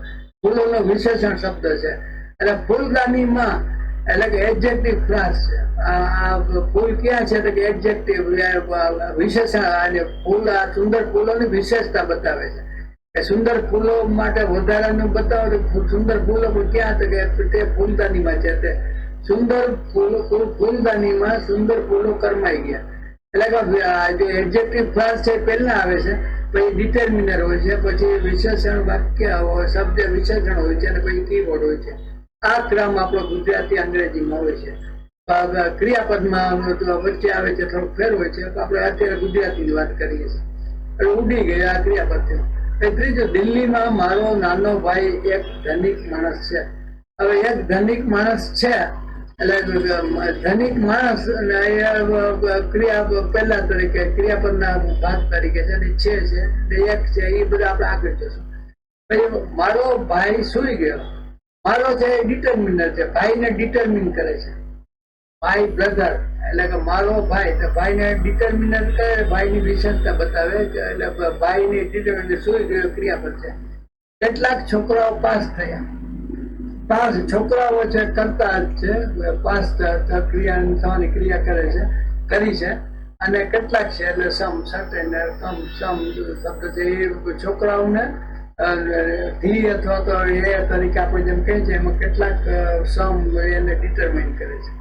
ફૂલોનો વિશેષણ શબ્દ છે. એટલે ફૂલદાનીમાં એટલે કે એડજેક્ટિવ ક્લાસ છે. આ ફૂલ ક્યાં છે તો કે એડજેક્ટિવ વિશેષણ, અને ફૂલ આ સુંદર ફૂલોની વિશેષતા બતાવે છે. સુંદર ફૂલો માટે વધારાનું બતાવો તો સુંદર ફૂલો પણ ક્યાં તો કે તે ફૂલદાનીમાં છે. તે સુંદર ફૂલો ફૂલદાનીમાં સુંદર ફૂલો કરમાઈ ગયા. એટલે કે જે એડજેક્ટિવ ક્લાસ છે પહેલા આવે છે, પછી ડિટર્મિનર હોય છે, પછી વિશેષણ વાક્ય હોય, શબ્દ વિશેષણ હોય છે, અને પછી કીવર્ડ હોય છે. આ ક્રમ આપણો ગુજરાતી અંગ્રેજીમાં હોય છે. ક્રિયાપદમાં વચ્ચે આવે છે, થોડોક ફેર હોય છે. આપણે અત્યારે ગુજરાતીની વાત કરીએ છીએ. એટલે ઉડી ગયા આ ક્રિયાપદ છે. ત્રીજું, દિલ્હીમાં મારો નાનો ભાઈ એક ધનિક માણસ છે. હવે એક ધનિક માણસ છે એટલે ધનિક માણસ ક્રિયા પહેલા તરીકે ક્રિયાપદના ભાગ તરીકે છે, એક છે, એ બધા આપણે આગળ જશું. પછી મારો ભાઈ સુઈ ગયો. મારો છે એ ડિટર્મિનર છે, ભાઈને ડિટર્મિન કરે છે. ભાઈ બ્રધર એટલે કે મારો ભાઈ, તો ભાઈને ડિટર્મિનર કરે, ભાઈની વિશેષતા બતાવે. એટલે ભાઈની ડિટર્મિનર સુઈ ગયો ક્રિયાપદ છે. કેટલાક છોકરાઓ પાસ થયા. પાસ છોકરાઓ છે કરતા છે, પાસ ક્રિયા થવાની ક્રિયા કરે છે, કરી છે. અને કેટલાક છે એટલે સમ સર્ટેન સમ શબ્દ છે એ છોકરાઓને ધી અથવા તો એ તરીકે આપણે જેમ કહીએ છીએ, એમાં કેટલાક સમ એને ડિટરમાઇન કરે છે.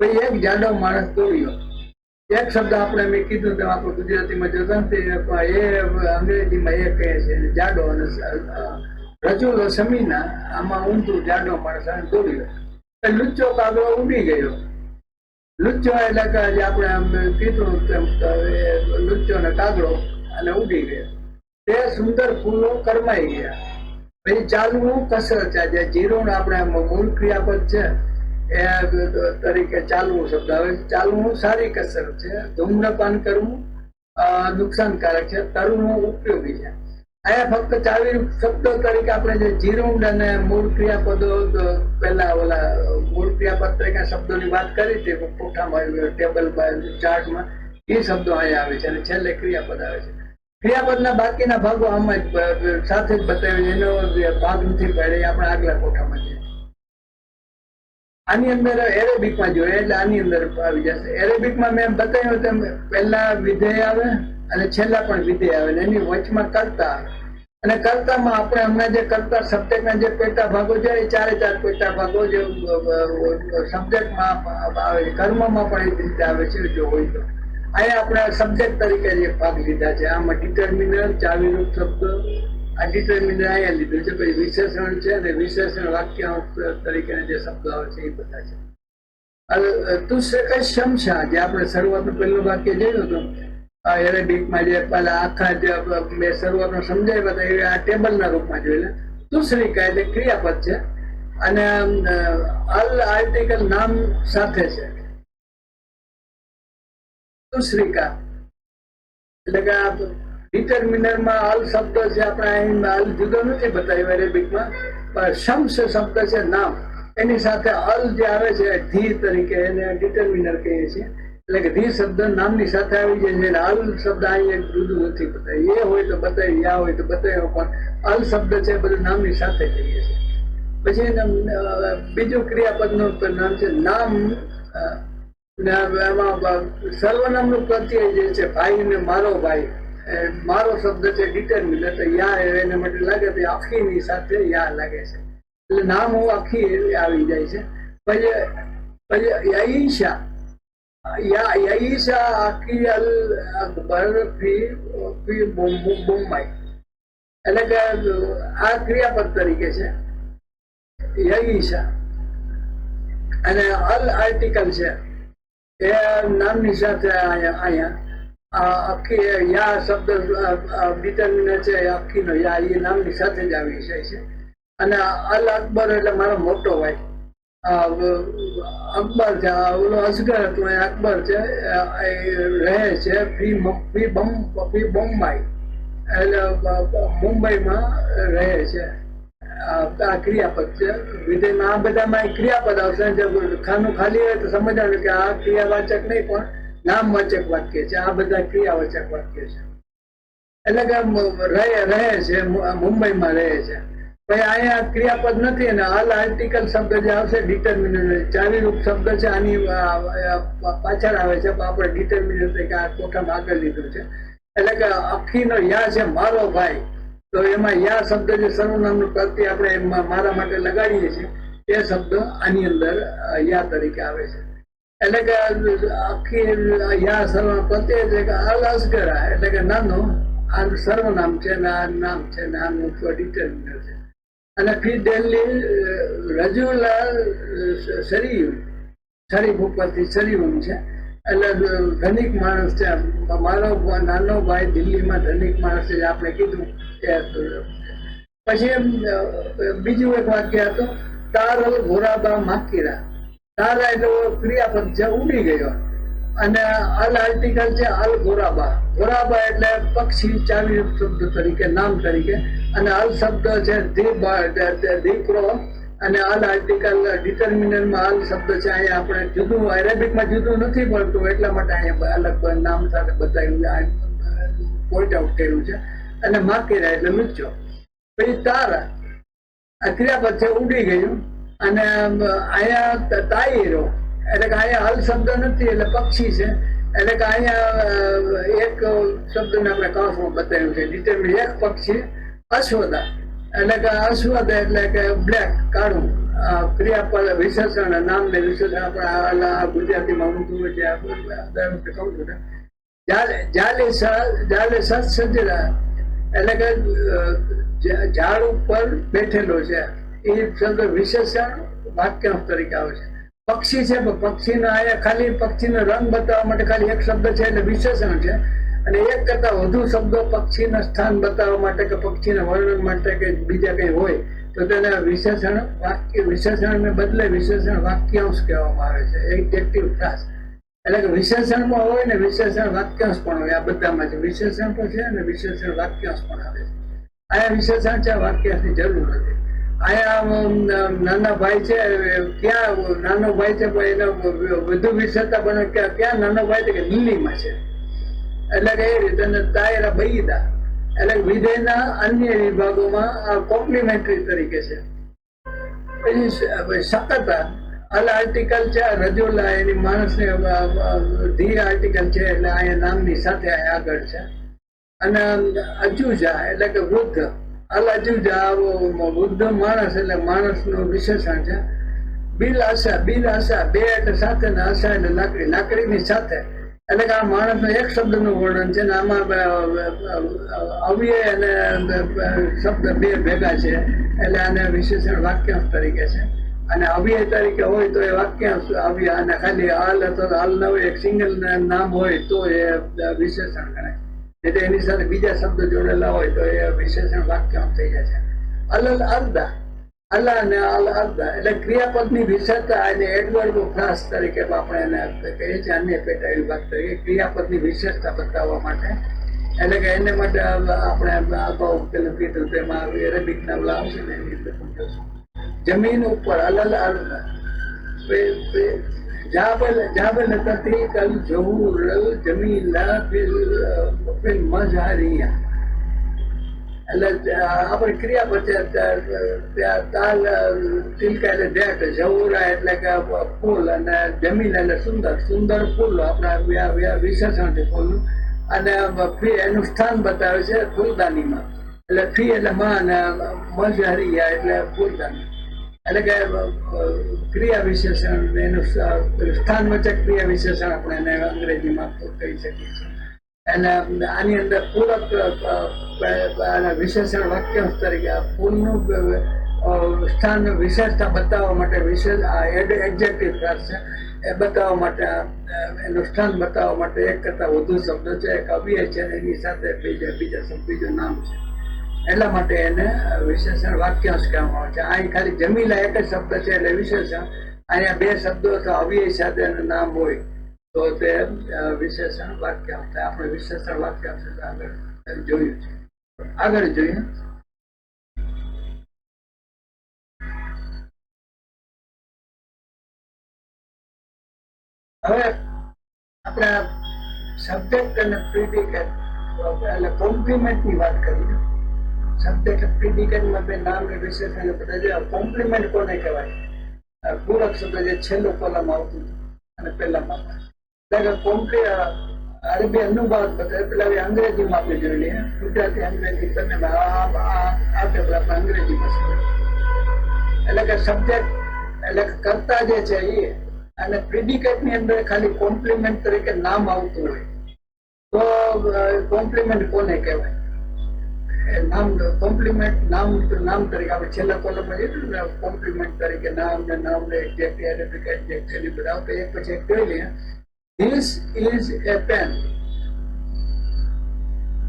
પછી એક જાડો માણસ દોડ્યો. એક શબ્દ આપણે મેં કીધું તેમ આપણે ગુજરાતીમાં જોતા નથી, એ અંગ્રેજીમાં એ કહે છે જાડો, અને રજૂલો સમીના આમાં ઊંધું જાડો માણસ દોડ્યો. લુચ્ચો કાગડો ઉડી ગયો. લુચ્ચો એટલે કે જે આપણે કીધું તેમ લુચ્ચો ને કાગડો અને ઉડી ગયો. તે સુંદર ફૂલો કરમાઈ ગયા. પછી ચાલવું કસરત છે, જે જીરું આપણે મૂળ ક્રિયાપદ છે એ તરીકે ચાલવું શબ્દ. હવે ચાલવું સારી કસરત છે, ધૂમ્રપાન કરવું નુકસાનકારક છે, તરવું ઉપયોગી છે. અહીંયા ફક્ત ચાવી શબ્દો તરીકે આપણે જે જીરુંડ અને મૂળ ક્રિયાપદો પહેલા ઓલા મૂળ ક્રિયાપદ તરીકે શબ્દોની વાત કરી હતી કોઠામાં ટેબલ ચાર્ટમાં, એ શબ્દો અહીંયા આવે છે, અને છેલ્લે ક્રિયાપદ આવે છે. ક્રિયાપદના બાકીના ભાગો આમાં જ સાથે જ બતાવ્યું, એનો ભાગ નથી પડે, આપણે આગલા કોઠામાં છે. આની અંદર એરેબિકમાં જોઈએ એટલે આની અંદર આવી જશે. એરેબિકમાં મેં બતાવ્યું તેમ પહેલા વિધેય આવે અને છેલ્લા પણ વિધેય આવે, એની વચમાં કરતા આવે. અને કર્તામાં આપણે હમણાં જે કર્તા સબ્જેક્ટના જે પેટા ભાગો છે એ 4 પેટા ભાગો જે સબ્જેક્ટમાં આવે છે, કર્મમાં પણ એ રીતે આવે છે જો હોય તો. અહીંયા આપણે સબ્જેક્ટ તરીકે જે ભાગ લીધા છે, આમાં ડિટર્મિનર, ચાવીરૂપ શબ્દ, આ ડિટર્મિનર અહીંયા લીધું છે, પછી વિશેષણ છે અને વિશેષણ વાક્યાંશ તરીકે જે શબ્દો આવે છે એ બધા છે. તુષ્કશમશા જે આપણે શરૂઆતનું પહેલું વાક્ય જોયું હતું એરેબિકમાં, જે પેલા આખા જે મેં શરૂઆતમાં સમજાવ્યા હતા એ આ ટેબલના રૂપમાં જોયેલા. તુષ્રિકા એટલે ક્રિયાપદ છે અને અલ આર્ટિકલ નામ સાથે છે. તુષ્રિકા એટલે કે આ ડિટર્મિનરમાં અલ શબ્દ છે, આપણે અહીં અલ જુદો નથી બતાવ્યો એરેબિકમાં, પણ શમ્સ શબ્દ છે નામ, એની સાથે અલ જે આવે છે ધી તરીકે એને ડિટર્મિનર કહીએ છીએ. એટલે કે ધી શબ્દ નામની સાથે આવી જાય છે. અલ શબ્દ અહીં જુદું નથી બતાવ્યું, એ હોય તો બતાવ્યું, યા હોય તો બતાવ્યો, પણ અલ શબ્દ છે બધું નામની સાથે કહીએ છીએ. પછી બીજું ક્રિયાપદનું નામ છે નામ. એમાં સર્વનામનું પ્રત્યય જે છે ભાઈ ને મારો ભાઈ, મારો શબ્દ છે ડિટર્મિનર, તો યા એને માટે લાગે તો આખીની સાથે યા લાગે છે, એટલે નામ હું આખી આવી જાય છે. પછી યઈશા, યઈશા આખી અલ અકબર ફી બોમ્બાઈ, એટલે કે આ ક્રિયાપદ તરીકે છે યઈશા, અને અલ આર્ટિકલ છે એ નામની સાથે અહીંયા આખી યા શબ્દ ડિટર્મિનર છે, આખીનો યા એ નામની સાથે જ આવી જાય છે. અને અલ અકબર એટલે મારો મોટો ભાઈ, અકબર છે, ઓલો અસગર હતું એ અકબર છે, રહે છે ફી બોમ્બાઈ એટલે મુંબઈમાં રહે છે. આ ક્રિયાપદ છે. વિધેયમાં આ બધામાં ક્રિયાપદ આવશે. ખાનું ખાલી હોય તો સમજવાનું કે આ ક્રિયાવાચક નહીં પણ નામવાચક વાક્ય છે, આ બધા ક્રિયાવાચક વાક્ય છે. એટલે કે રહે છે, મુંબઈમાં રહે છે. પછી અહીંયા ક્રિયાપદ નથી અને અલ આર્ટિકલ શબ્દ જે આવશે ડિટર્મિનર, ચાવીરૂપ શબ્દ છે, આની પાછળ આવે છે, આપણે ડિટર્મિનર તરીકે આ કોઠામાં આગળ લીધું છે. એટલે કે અખીનો યા છે મારો ભાઈ, તો એમાં યા શબ્દ જે સર્વનામનું પ્રત્યય આપણે મારા માટે લગાડીએ છીએ એ શબ્દ આની અંદર યા તરીકે આવે છે. એટલે કે આખી યા સર્વનામ પ્રત્યય છે કે અલ અસગરા એટલે કે નાનો, આ સર્વનામ છે ને આ નામ છે ને આનું ડિટર્મિનર છે. અને ફી દિલ્હી રજુલા શરીફ ઉપરથી શરીફ છે, એટલે ધનિક માણસ છે. મારો નાનો ભાઈ દિલ્હીમાં ધનિક માણસ છે, આપણે કીધું. પછી બીજું એક વાક્ય હતું તારલ ઘોરાબા માકીરા. તારા એટલે ક્રિયાપદ છે, ઉડી ગયો, અને અલ આર્ટિકલ છે અલ ઘોરાબા. ઘોરાબા એટલે પક્ષી, ચાવી શબ્દ તરીકે, નામ તરીકે, અને અલ શબ્દ છે દીકરો, અને અલ આર્ટિકલ ડિટર્મિનરમાં અલ શબ્દ છે. અહીંયા આપણે જુદું અરેબિકમાં જુદું નથી પડતું એટલા માટે અહીંયા અલગ નામ સાથે બતાવ્યું, પોઈન્ટ આઉટ કર્યું છે. અને માકેરા એટલે લુચ્ચો. પછી તારા આ ક્રિયાપદ છે, ઉડી ગયું, અને અહીંયા તાઈરો એટલે કે અહીંયા અલ શબ્દ નથી એટલે પક્ષી છે, એટલે કે અહીંયા એક શબ્દને આપણે કૌંસમાં બતાવ્યું છે ડિટર્મિન, એક પક્ષી. અશ્વદા એટલે કે અશ્વદ એટલે કે બ્લેક, કાળું. ક્રિયાપદ વિશેષણ, નામ ને વિશેષણ આપણે ગુજરાતીમાં ઊંધું છે, દર વખતે કહું છું. જાલે સજરા એટલે કે ઝાડ ઉપર બેઠેલો છે, એ શબ્દ વિશેષણ વાક્યાંશ તરીકે આવે છે. પક્ષી છે, પક્ષીનો અહીંયા ખાલી પક્ષીનો રંગ બતાવવા માટે ખાલી એક શબ્દ છે એટલે વિશેષણ છે, અને એક કરતા વધુ શબ્દો પક્ષીના સ્થાન બતાવવા માટે કે પક્ષીના વર્ણન માટે કે બીજા કઈ હોય તો તેને વિશેષણ વાક્ય, વિશેષણને બદલે વિશેષણ વાક્યાંશ કહેવામાં આવે છે, એડજેક્ટિવ ક્લાસ. એટલે કે વિશેષણમાં હોય ને વિશેષણ વાક્યાંશ પણ હોય, આ બધામાં છે વિશેષણ પણ છે અને વિશેષણ વાક્યાંશ પણ આવે છે. અહીંયા વિશેષણ છે, વાક્યાંશની જરૂર નથી. અહીંયા નાના ભાઈ છે, ક્યાં નાનો ભાઈ છે પણ એને વધુ વિશેષતા બને ક્યાં નાનો ભાઈ છે કે દિલ્હીમાં છે, એટલે કે એ રીતે. તાયરા બૈદા એટલે વિધેયના અન્ય વિભાગોમાં કોમ્પ્લિમેન્ટરી તરીકે છે. પછી શકતા અલ આર્ટિકલ છે, રજોલા એની માણસને ધી આર્ટિકલ છે એટલે અહીંયા નામની સાથે આગળ છે. અને અજુજા એટલે કે વૃદ્ધ, બુદ્ધ માણસ એટલે માણસનું વિશેષણ છે. બિલ આશા બે એટલે સાથે ને આશા એટલે લાકડીની સાથે, એટલે કે આ માણસનો એક શબ્દનું વર્ણન છે ને આમાં અવ્યય અને શબ્દ બે ભેગા છે એટલે આને વિશેષણ વાક્યાંશ તરીકે છે. અને અવ્યય તરીકે હોય તો એ વાક્યાંશ અવ્યય, અને ખાલી હાલ અથવા હાલ ન હોય એક સિંગલ નામ હોય તો એ વિશેષણ ગણાય. એટલે એની સાથે બીજા શબ્દ જોડેલા હોય તો એ વિશેષણ વાક્યાંશ થઈ જાય છે. અલલ અર્ધા, અલા અને અલ અર્ધા એટલે ક્રિયાપદની વિશેષતા અને એડવર્બ ક્લાસ તરીકે આપણે એને કહીએ છીએ. અન્ય પેટા વિભાગ તરીકે ક્રિયાપદની વિશેષતા બતાવવા માટે, એટલે કે એને માટે આપણે અગાઉ પેલું કીધું તેમાં અરેબિક ના આવશે ને એની રીતે પણ જોશું. જમીન ઉપર અલલ અર્ધા, જાબલ તથી કલ જહુર જમીલા ફિલ મઝહરિયા, એટલે આપણે ક્રિયાપદ છે. તાલ તિલકા એટલે ડેટ, જહુરા એટલે કે ફૂલ, અને જમીન એટલે સુંદર ફૂલ આપણા વિશેષણ છે ફૂલનું. અને ફી એનું સ્થાન બતાવે છે ફૂલદાનીમાં, એટલે ફી એટલે માં અને મઝહરિયા એટલે ફૂલદાની, એટલે કે ક્રિયા વિશેષણ એનું સ્થાનવાચક ક્રિયા વિશેષણ આપણે એને અંગ્રેજીમાં કહી શકીએ છીએ. અને આની અંદર પૂરક વિશેષણ વાક્યાંશ તરીકે ફૂલનું સ્થાન વિશેષતા બતાવવા માટે એડજેક્ટિવ ક્લાસ છે. એ બતાવવા માટે એનું સ્થાન બતાવવા માટે એક કરતા વધુ શબ્દ છે, એક અવ્યય છે, એની સાથે બીજું નામ છે. એટલા માટે એને વિશેષણ વાક્યાંશ કહેવામાં આવે છે. અહીં ખાલી જમીલા એક જ શબ્દ છે એટલે વિશેષણ. અહીંયા બે શબ્દો અથવા અવ્યય સાથે એનું નામ હોય તો તે વિશેષણ વાક્યાંશ થાય. આપણે વિશેષણ વાક્યાંશ આગળ જોયું છે. આગળ જોઈએ. હવે આપણે સબ્જેક્ટ અને પ્રિડિકેટ એટલે કોમ્પ્લિમેન્ટ ની વાત કરીએ. સબ્જેક્ટ પ્રિડિકેટમાં બે નામ ને વિશેષણ બધા જે કોમ્પ્લિમેન્ટ કોને કહેવાય? પૂરક શબ્દ જે છેલ્લો કોલમ આવતું અને પહેલામાં, એટલે કે અરબી અનુવાદ બતાવે. પેલા અંગ્રેજીમાં આપણે જોઈ લઈએ, ગુજરાતી અંગ્રેજી બંને આપણે અંગ્રેજીમાં સમજ. એટલે કે સબ્જેક્ટ એટલે કર્તા જે છે એ, અને પ્રિડિકેટ ની અંદર ખાલી કોમ્પ્લિમેન્ટ તરીકે નામ આવતું હોય તો કોમ્પ્લિમેન્ટ કોને કહેવાય? નામ કોમ્પ્લિમેન્ટ નામ તરીકે આપણે છેલ્લા કોલમમાં જોયું ને, કોમ્પ્લિમેન્ટ તરીકે નામ ને એડજેક્ટિવ બધા એક પછી એક જોઈ લઈએ. ધીસ ઇઝ એ પેન,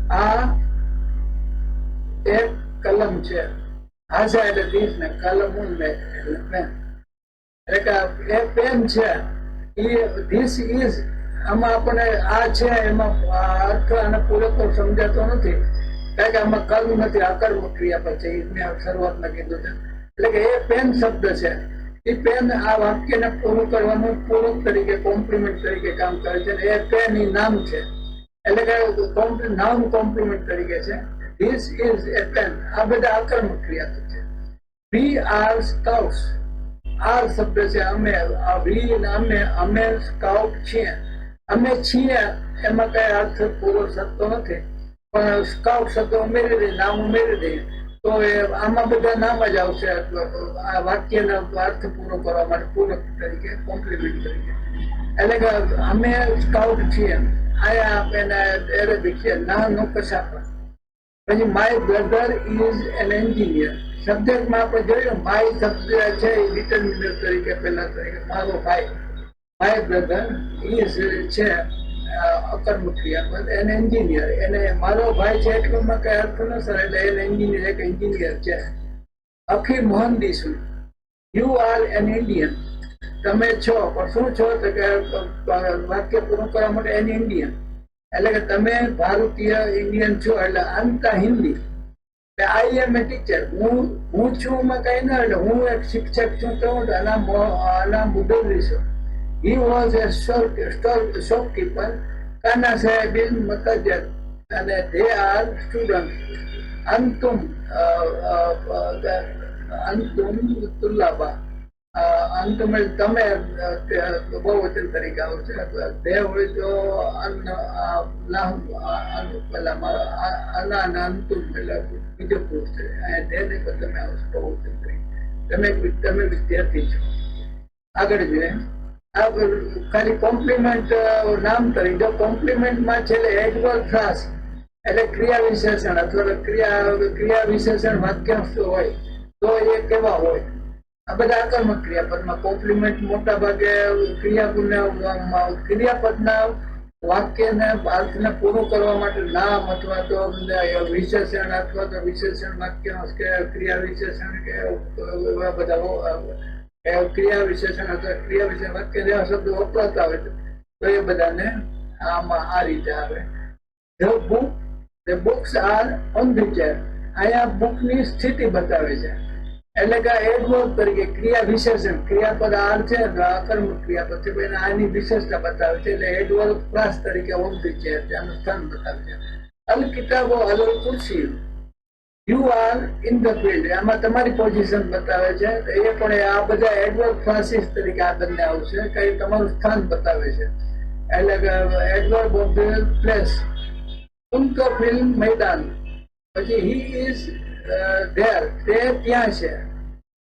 આ એક કલમ છે. હાજા એટલે ધીસ ને કલમ એટલે પેન, એટલે કે એ પેન છે. ધીસ ઇઝ આમાં આપણે આ છે એમાં અર્થ અને પૂરેપૂરો સમજાતો નથી, કારણ કે આમાં કર્મ નથી, અકર્મ ક્રિયાપદ છે. મેં શરૂઆતમાં કીધું છે. એટલે કે એ પેન શબ્દ છે, એ પેન આ વાક્યને પૂરું કરવાનું પૂરક તરીકે કોમ્પ્લિમેન્ટ તરીકે કામ કરે છે. એ પેન એ નામ છે, એટલે કે નામ કોમ્પ્લિમેન્ટ તરીકે છે. ધીસ ઇઝ એ પેન, આ બધા અકર્મ ક્રિયાપદ છે. વી આર સ્કાઉટ્સ, આ શબ્દ છે અમે, અમે સ્કાઉટ છીએ. અમે છીએ એમાં કઈ અર્થ પૂરો થતો નથી, પણ સ્કાઉટ શબ્દ ઉમેરી દઈએ, નામ ઉમેરી દઈએ તો એ આમાં બધા નામ જ આવશે. આ વાક્યનો અર્થ પૂરો કરવા માટે પૂરક તરીકે કોમ્પ્લિમેન્ટ તરીકે, એટલે કે અમે સ્કાઉટ છીએ. આયા એના એરેબિક છે ના નો કશાપા. પછી my brother is an engineer. સબ્જેક્ટમાં આપણે જોયું માય શબ્દ છે એ ડિટર્મિનર તરીકે પેલા તરીકે મારો ભાઈ. માય બ્રધર ઇઝ છે અકર્મ ક્રિયાપદ, એને એન્જિનિયર, એને મારો ભાઈ છે એટલુંમાં કઈ અર્થ ન સર, એટલે એને એન્જિનિયર એક એન્જિનિયર છે. અખી મોહન દીસુ, યુ આર એન ઇન્ડિયન, તમે છો પણ શું છો તો કે વાક્ય પૂરું કરવા માટે એન ઇન્ડિયન, એટલે કે તમે ભારતીય ઇન્ડિયન છો. એટલે અંતા હિન્દી, આઈ એમ એ ટીચર, હું છું માં કઈ ના, એટલે હું એક શિક્ષક છું તો આના મુદર્રી છું. He was a shopkeeper. Kana Sahibin Mutajjad, and they are students. Antum Tullaba, અંતમાં તમે બહુવચન તરીકે આવશે. તે હોય તો અંતુમ એટલે બીજો પુરુષ છે. તેને તમે આવશે બહુવચન તરીકે. તમે વિદ્યાર્થી છો. આગળ જોઈએ. આ ખાલી કોમ્પ્લિમેન્ટ નામ તરીકે કોમ્પ્લિમેન્ટમાં છેલ્લે એડવર્બ ફ્રાસ એટલે ક્રિયા વિશેષણ અથવા ક્રિયા વિશેષણ વાક્યાંશ હોય તો એ કેવા હોય? આ બધા આકર્મક ક્રિયાપદમાં કોમ્પ્લિમેન્ટ મોટા ભાગે ક્રિયાપદના વાક્યને અર્થને પૂરું કરવા માટે નામ અથવા તો વિશેષણ અથવા તો વિશેષણ વાક્યાંશ કે ક્રિયા વિશેષણ કે એવા બધા ક્રિયા વિશેષણ અથવા ક્રિયા વિશેષણ વાક્ય જેવા શબ્દો વપરાતા હોય તો એ બધાને આમાં આ રીતે આવે. The books are on the chair. અહીંયા બુકની સ્થિતિ બતાવે છે એટલે કે એડવર્બ તરીકે ક્રિયા વિશેષણ ક્રિયાપદ આર છે આકર્મક ક્રિયાપદ છે પણ આની વિશેષતા બતાવે છે એટલે એડવર્બ ક્લાસ તરીકે ઓન ધી ચેર આનું સ્થાન બતાવે છે. અલ કિતાબો અલ કુર્સી you are in the field આમાં તમારી પોઝિશન બતાવે છે. એ પણ આ બધા એડવર્બ ક્લાસીસ તરીકે આ બંને આવશે કે તમારું સ્થાન બતાવે છે એટલે કે એડવર્બ ઓફ ધ પ્લેસ. ઉનકો ફિલ્મ મેદાન પછી હી ઇઝ ધેર તે ત્યાં છે.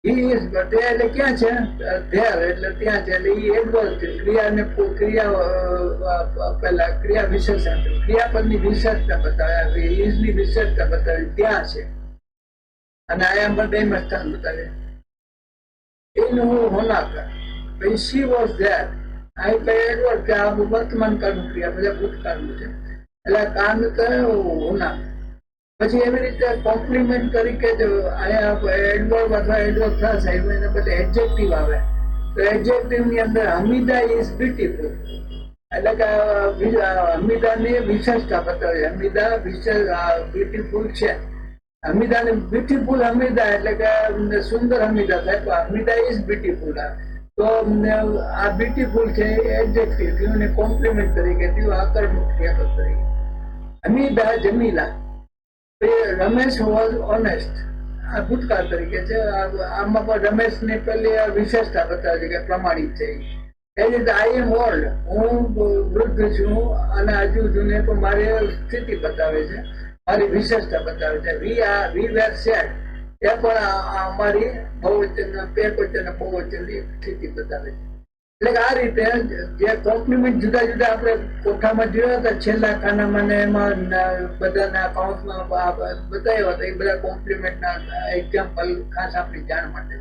હી ઇઝ તે એટલે ક્યાં છે? ધેર એટલે ત્યાં છે એટલે એ એડવર્બ છે. પેલા ક્રિયા વિશેષણ ક્રિયાપદની વિશેષતા બતાવે ઇઝની વિશેષતા બતાવે ત્યાં છે અને આયા પર બેમાં સ્થાન બતાવે. ઇન હું હોનાકા પછી શી વોઝ ધેર આ એડવર્બ છે. આ વર્તમાન કાળનું ક્રિયા બધા ભૂતકાળનું છે એટલે કાંડ કયો હોના. પછી એવી રીતે કોમ્પ્લિમેન્ટ તરીકે જો અહીંયા એડવર્બ અથવા એડવર્બ ક્લાસ આવ્યો એના બદલે એડજેક્ટિવ આવે તો એડજેક્ટિવ ની અંદર હમીદા ઇઝ બ્યુટીફુલ એટલે કે હમીદાની વિશેષતા બતાવે. હમીદા બ્યુટીફુલ છે. હમીદાને બ્યુટીફુલ હમીદા એટલે કે સુંદર હમીદા થાય તો હમીદા ઇઝ બ્યુટીફુલ. તો આ બ્યુટીફુલ છે એડજેક્ટિવ થયું ને કોમ્પ્લિમેન્ટ તરીકે થયું આકર્મક ક્રિયાપદ તરીકે. હમીદા જમીલા રમેશ વોઝ ઓનેસ્ટ આ ભૂતકાળ તરીકે છે. આમાં પણ રમેશ ની પેલી વિશેષતા બતાવે છે કે પ્રમાણિક છે. એ રીતે આઈ એમ ઓલ્ડ હું વૃદ્ધ છું અને હજુ જૂને પણ મારી સ્થિતિ બતાવે છે મારી વિશેષતા બતાવે છે. વી વેર સેડ એ પણ અમારી બહુવચન એકવચન બહુવચનની સ્થિતિ બતાવે છે. એટલે આ રીતે જે કોમ્પ્લિમેન્ટ જુદા જુદા આપણે કોઠામાં જોયા હતા છેલ્લા ખાનામાં ને એમાં બધાના અકાઉન્ટમાં બતાવ્યા હતા એ બધા કોમ્પ્લિમેન્ટના એક્ઝામ્પલ ખાસ આપણી જાણ માટે.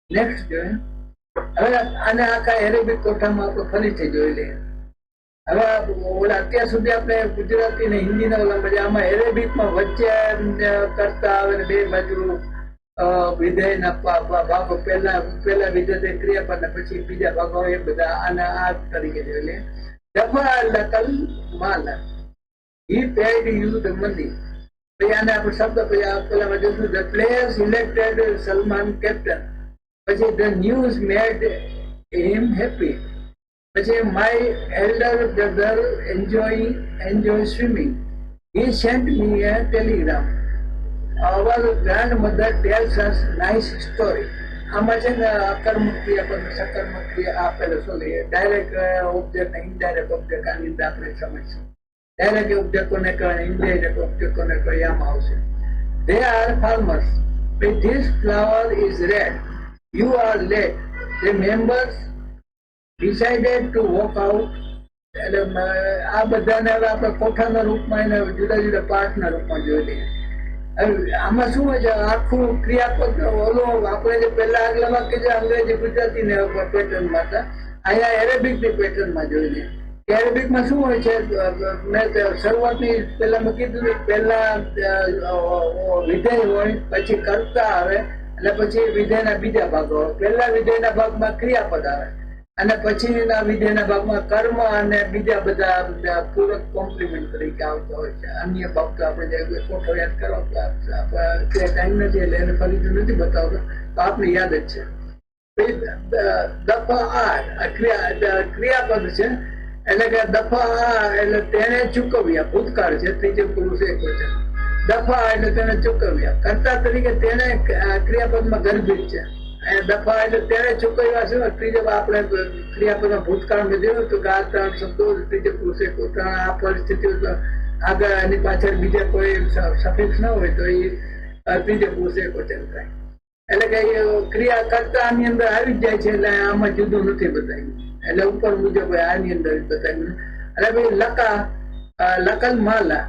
નેક્સ્ટ જોઈએ. હવે આને આખા એરેબિક કોઠામાં આપણે ફરીથી જોઈ લઈએ. હવે ઓલા અત્યાર સુધી આપણે ગુજરાતી ને હિન્દીના ઓલા મજા આમાં એરેબિકમાં વચ્ચે કરતા આવે ને બે બાજુ વિધેયના ભાગો પહેલા વિધેય ક્રિયાપદ પછી બીજા ભાગો એ બધા આના આ તરીકે જોઈ લે. દફા લકલ માલ he paid you the money પછી આને આપણે શબ્દ પછી પેલામાં જોશું the players elected Salman captain પછી the news made him happy પછી my elder brother enjoy swimming he sent me a telegram our grandmother tells us nice story. આમાં છે ને અકર્મક ક્રિયાપદ સકર્મક ક્રિયા આપેલું શું લઈએ ડાયરેક્ટ ઓબ્જેક્ટ ને ઇનડાયરેક્ટ ઓબ્જેક્ટ આની અંદર આપણે સમજીશું. ડાયરેક્ટ ઓબ્જેક્ટ કોને કહેવાય ઇનડાયરેક્ટ ઓબ્જેક્ટ કોને કહેવાય આમાં આવશે. They are farmers. This flower is red. You are late. The members decided to walk out. એટલે આ બધાને હવે આપણે કોઠાના રૂપમાં એને જુદા જુદા પાર્ટના રૂપમાં જોઈ લઈએ. આમાં શું હોય છે આખું ક્રિયાપદ ઓલો આપણે જે પેલા આગલા વાક્ય છે અંગ્રેજી ગુજરાતી ને પેટર્નમાં હતા અહીંયા એરેબિક ની પેટર્નમાં જોઈ લઈએ. એરેબિકમાં શું હોય છે મેં શરૂઆતની પેલા મેં કીધું પેલા વિધેય હોય પછી કર્તા આવે અને પછી વિધેયના બીજા ભાગો પેલા વિધેયના ભાગમાં ક્રિયાપદ આવે અને પછીના વિધેયના ભાગમાં કર્મ અને બીજા બધા પૂરક કોમ્પ્લિમેન્ટ તરીકે આવતા હોય છે. અન્ય ભાગ તો આપણે જે ફોટો યાદ કરો ટાઈમ નથી એટલે એને ફરીથી નથી બતાવતો તો આપણે યાદ જ છે. દફા આ ક્રિયાપદ છે એટલે કે દફા એટલે તેને ચૂકવ્યા ભૂતકાળ છે ત્રીજો પુરુષ એક વચન. દફા એટલે તેને ચૂકવ્યા કર્તા તરીકે તેને ક્રિયાપદમાં ગર્ભિત છે દફા એટલે તેને ચૂકવ્યા છે. ત્રીજે આપણે ક્રિયાપદમાં ભૂતકાળમાં જોયું હતું કે આ ત્રણ શબ્દો ત્રીજે પુરુષે ત્રણ આ પરિસ્થિતિઓ આગળ એની પાછળ બીજા કોઈ સફિક્સ ન હોય તો એ ત્રીજે પુરુષે વચન થાય. એટલે કે એ ક્રિયા કર્તાની અંદર આવી જ જાય છે. એટલે આમાં જુદું નથી બતાવ્યું. એટલે ઉપર મુજબ આની અંદર બતાવ્યું. એટલે ભાઈ લકલ માલા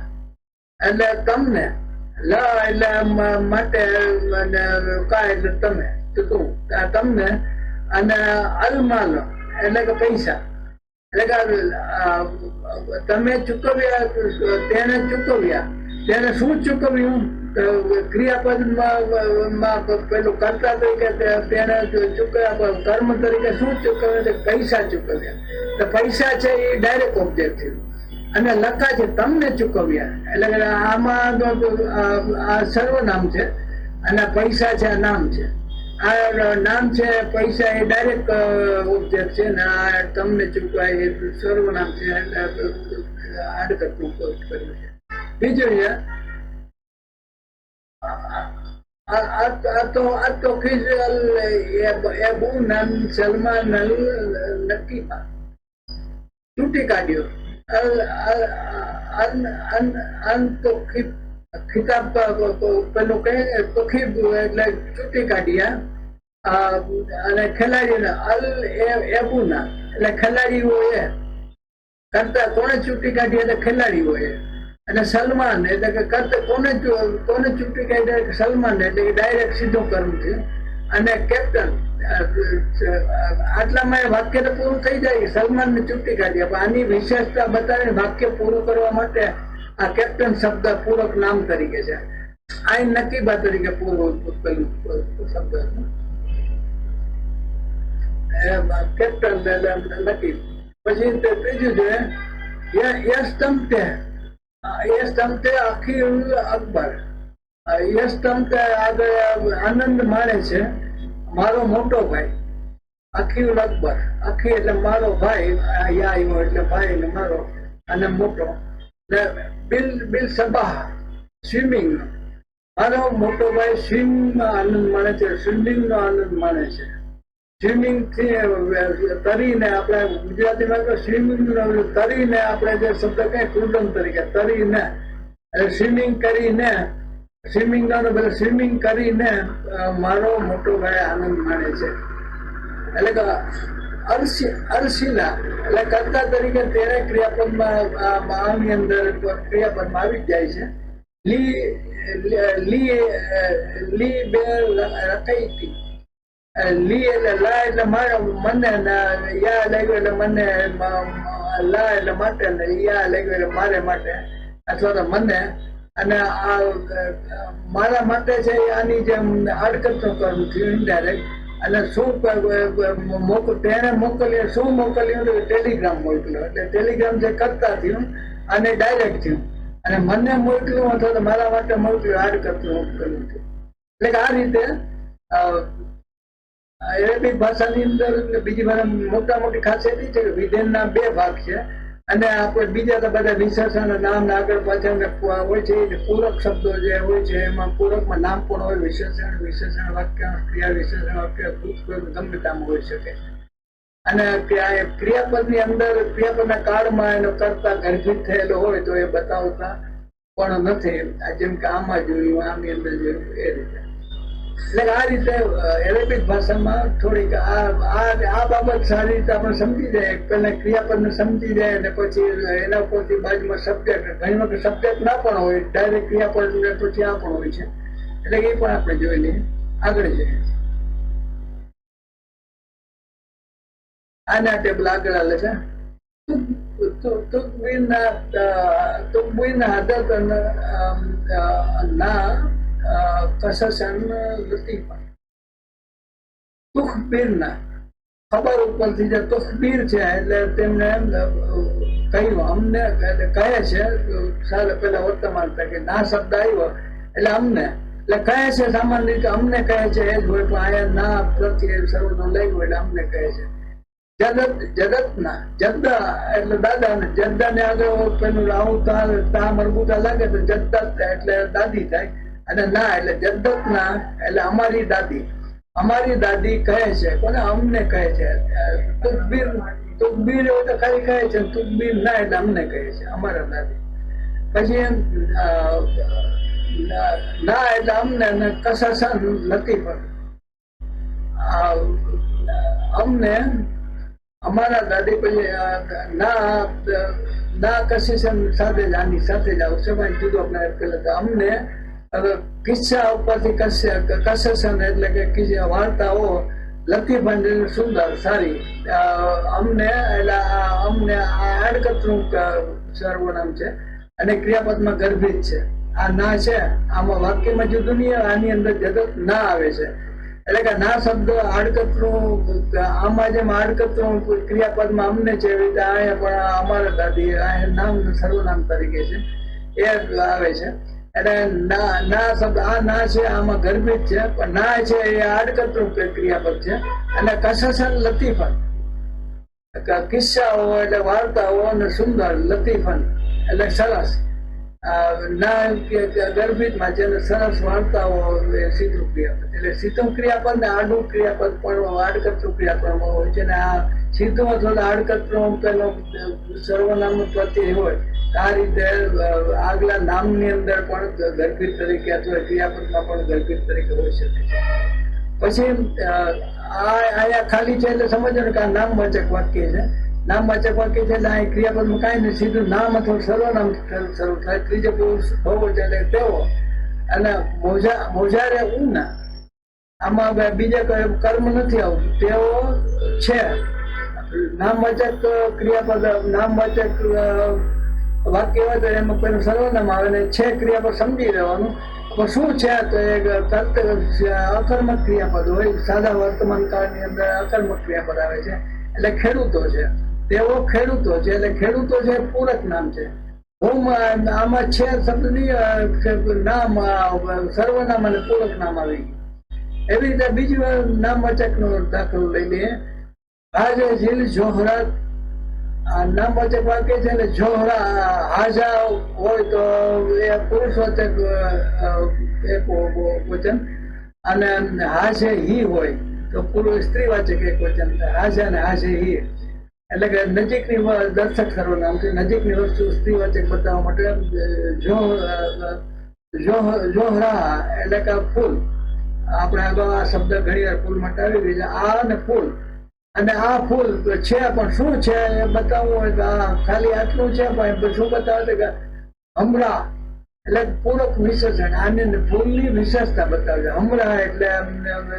એટલે તમને, લ એટલે માટે, અને કા એટલે તમે, તું તમને, અને અલમાલ એટલે કે પૈસા, એટલે કે તમે ચૂકવ્યા, તેને ચૂકવ્યા, તેને શું ચૂકવ્યું? ક્રિયાપદમાં પેલું કર્તા તરીકે તેને ચૂકવ્યા, કર્મ તરીકે શું ચૂકવ્યું? પૈસા ચૂકવ્યા. તો પૈસા છે એ ડાયરેક્ટ ઓબ્જેક્ટ થયું. અને લખા છે તમને ચૂકવ્યા, એટલે આમાં આ સર્વનામ છે અને પૈસા છે આ નામ છે. આ નામ છે, પૈસા એ ડાયરેક્ટ ઓબ્જેક્ટ છે ને આ તમને ચૂકવાય એ સર્વનામ છે. આડકતનું કર્યું છે. બીજું છે સલમાન નકીબા તૂટી કાઢ્યો. ખિતાબ પેલું કહે એટલે ચૂંટી કાઢ્યા. અને ખેલાડીઓને અલ એબુના એટલે ખેલાડીઓ એ કરતા કોને ચૂંટી કાઢી? એટલે ખેલાડીઓ એ. અને સલમાન એટલે કે કરતા કોને ચૂંટી કાઢી? સલમાન એટલે કે ડાયરેક્ટ સીધો કર્મ થયું. અને કેપ્ટન આટલામાં વાક્ય તો પૂરું થઈ જાય. સલમાન ને ચૂંટી કાઢી. આની વિશેષતા બતાવીને વાક્ય પૂરું કરવા માટે આ કેપ્ટન શબ્દ પૂરક નામ તરીકે છે. આ નકીબા તરીકે પૂર્વ પેલું શબ્દ કેપ્ટન નકીબ. પછી ત્રીજું છે યસ્તમતે અખીલ અકબર. યસ્તમતે આગળ આનંદ માણે છે મારો મોટો ભાઈ અખીલ અકબર. અખી એટલે મારો ભાઈ, યા આવ્યો એટલે ભાઈ ને મારો, અને મોટો. બિલ સબાહ સ્વિમિંગ. મારો મોટો ભાઈ સ્વિમિંગમાં આનંદ માણે છે, સ્વિમિંગ નો આનંદ માણે છે. સ્વિમિંગ થી તરીને આપણે ગુજરાતીમાં સ્વિમિંગ તરીને આપણે જે શબ્દ કહીએ કુદમ તરીકે તરીને, સ્વિમિંગ કરીને, સ્વિમિંગ બધા સ્વિમિંગ કરીને મારો મોટો ભાઈ આનંદ માણે છે. એટલે કે અરસીલા એટલે કર્તા તરીકે તેને ક્રિયાપદમાં આની અંદર ક્રિયાપદમાં આવી જાય છે. લી બે રકાઈતી. લી એટલે લા એટલે મને, યા લાગ્યો એટલે મને, લા એટલે માટે, ને યા લાગ્યો એટલે મારે માટે અથવા તો મને. અને આ મારા માટે છે આની જેમ આડકતનું કર્મ થયું ઇનડાયરેક્ટ. અને શું તેને મોકલ્યું, શું મોકલ્યું? ટેલિગ્રામ મોકલ્યો. એટલે ટેલિગ્રામ જે કરતા થયું અને ડાયરેક્ટ થયું. અને મને મોકલ્યું અથવા તો મારા માટે મોકલ્યું આડકતનું કર્યું થયું. એટલે કે આ રીતે અરેબિક ભાષાની અંદર બીજી મોટા મોટી ખાસિયત એ છે કે વિધેયના બે ભાગ છે. અને આપણે બીજા તો બધા વિશેષણ નામ આગળ પાછળ હોય છે. પૂરક શબ્દો જે હોય છે એમાં પૂરકમાં નામ પણ હોય, વિશેષણ વાક્ય, ક્રિયા વિશેષણ વાક્ય ગમે તેમ હોઈ શકે. અને ક્રિયાપદની અંદર ક્રિયાપદના કાળમાં એનો કરતા ગર્ભિત થયેલો હોય તો એ બતાવતા પણ નથી. જેમ કે આમાં જોયું, આની અંદર જોયું, એ રીતે. એટલે આ રીતે એરેબિક ભાષામાં થોડીક આ બાબત સારી રીતે આપણે સમજી જાય. પહેલા ક્રિયાપદને સમજી જાય અને પછી એના પરથી બાજુમાં સબ્જેક્ટ, ઘણી વખત સબ્જેક્ટ ના પણ હોય, ડાયરેક્ટ ક્રિયાપદ ને પછી આ પણ હોય છે. એટલે એ પણ આપણે જોઈ લઈએ. આગળ જઈએ. આના ટેબલ આગળ હાલે છે. તુકબીના હદત ના કસસન લતીફા. તુખબીરના ખબર ઉપરથી જે તુખબીર છે એટલે તેમને કહ્યું અમને કહે છે. પેલા વર્તમાન કે ના શબ્દ આવ્યો એટલે અમને, એટલે કહે છે સામાન્ય રીતે અમને કહે છે એ જ હોય. પણ આયા ના પ્રત્યે સર્વનો લાગ્યો એટલે અમને કહે છે. જગતના જદ્દા એટલે દાદા ને, જદ્દા ને આગળ પેલું આવું તા મરબૂતા લાગે તો જદ્દત એટલે દાદી થાય. અને ના એટલે જદ્દત ના એટલે અમારી દાદી. અમારી દાદી કહે છે, કોને અમને કહે છે, તુકબીર તુકબીર એવું તો ખાલી કહે છે, તુકબીર ના એટલે અમને કહે છે અમારા દાદી. પછી ના એટલે અમને, અને કસસન નથી પણ અમને અમારા દાદી. પછી ના કસસન સાથે જ આની સાથે જ આવશે જુદો પેલા તો અમને કિસ્સા ઉપરથી કસસન એટલે કે વાર્તાઓ લતીફન સુંદર સારી અમને એટલે અમને આડકતરું સર્વનામ છે અને ક્રિયાપદમાં ગર્ભિત છે. આ ના છે આમાં વાક્યમાં જુદું નહીં, આની અંદર જગત ના આવે છે એટલે કે ના શબ્દ આડકતરું આમાં જેમ આડકતરું ક્રિયાપદમાં અમને છે એવી રીતે અહીંયા પણ અમારા દાદી નામ સર્વનામ તરીકે છે એ આવે છે. એટલે ના શબ્દ આ ના છે આમાં ગર્ભિત છે, પણ ના છે એ આડકતરું ક્રિયાપદ છે. અને કસસન લતીફન કિસ્સાઓ એટલે વાર્તાઓ અને સુંદર, લતીફન એટલે સરસ, ના ગર્ભિતમાં છે સરસ વાર્તાઓ સીધું ક્રિયાપદ. એટલે સીધું ક્રિયાપદ ને આડું ક્રિયાપદ પણ આડકતરું ક્રિયાપદ હોય છે. ને આ સીધું અથવા આડકતરું પેલો સર્વનામ પ્રત્યય હોય આ રીતે આગલા નામની અંદર પણ ગર્ભિત તરીકે અથવા ક્રિયાપદમાં પણ ગર્ભિત તરીકે હોઈ શકે છે. પછી અહીંયા ખાલી છે એટલે સમજો ને કે આ નામવાચક વાક્ય છે. નામવાચક વાક્ય છે એટલે અહીં ક્રિયાપદમાં કાંઈ નહીં, સીધું નામ અથવા સર્વનામ શરૂ થાય. ત્રીજો પુરુષ બહુવચન એટલે તેઓ. અને મોજારે ઉના આમાં બીજા કર્મ નથી આવતું, તેઓ છે. નામવાચક ક્રિયાપદ નામવાચક વાક્ય હોય તો એમાં પેલું સર્વનામ આવે ને છે ક્રિયાપદ સમજી લેવાનું. શું છે તો એ અકર્મક ક્રિયાપદ હોય. સાદા વર્તમાન કાળની અંદર અકર્મક ક્રિયાપદ આવે છે એટલે ખેડૂતો છે, તેઓ ખેડૂતો છે એટલે ખેડૂતો છે પૂરક નામ છે. હું આમાં છે શબ્દ નહીં, નામ સર્વનામ અને પૂરક નામ આવી ગયું. એવી રીતે બીજું નામવાચક નો દાખલો લઈ લઈએ. હાજે ઝીલ જોહરાત નામવાચક વાક્ય છે એટલે જોહરા હાજા હોય તો એ પુરુષવાચક એક વચન, અને હાજે હી હોય તો પુરુષ સ્ત્રીવાચક એક વચન. હાજા ને હાજે હી એટલે કે નજીકની દર્શક સર્વનામ છે. નજીકની વસ્તુ સ્ત્રીવાચક બતાવવા માટે જોહરા એટલે કે ફૂલ. આપણે આગળ આ શબ્દ ઘણી વાર ફૂલ માટે આવી ગઈ છે. આ અને ફૂલ, અને આ ફૂલ છે પણ શું છે એ બતાવવું હોય તો આ ખાલી આટલું છે પણ શું બતાવે કે હમણાં એટલે પૂરક વિશેષણ. આને ફૂલની વિશેષતા બતાવે છે. હમણાં એટલે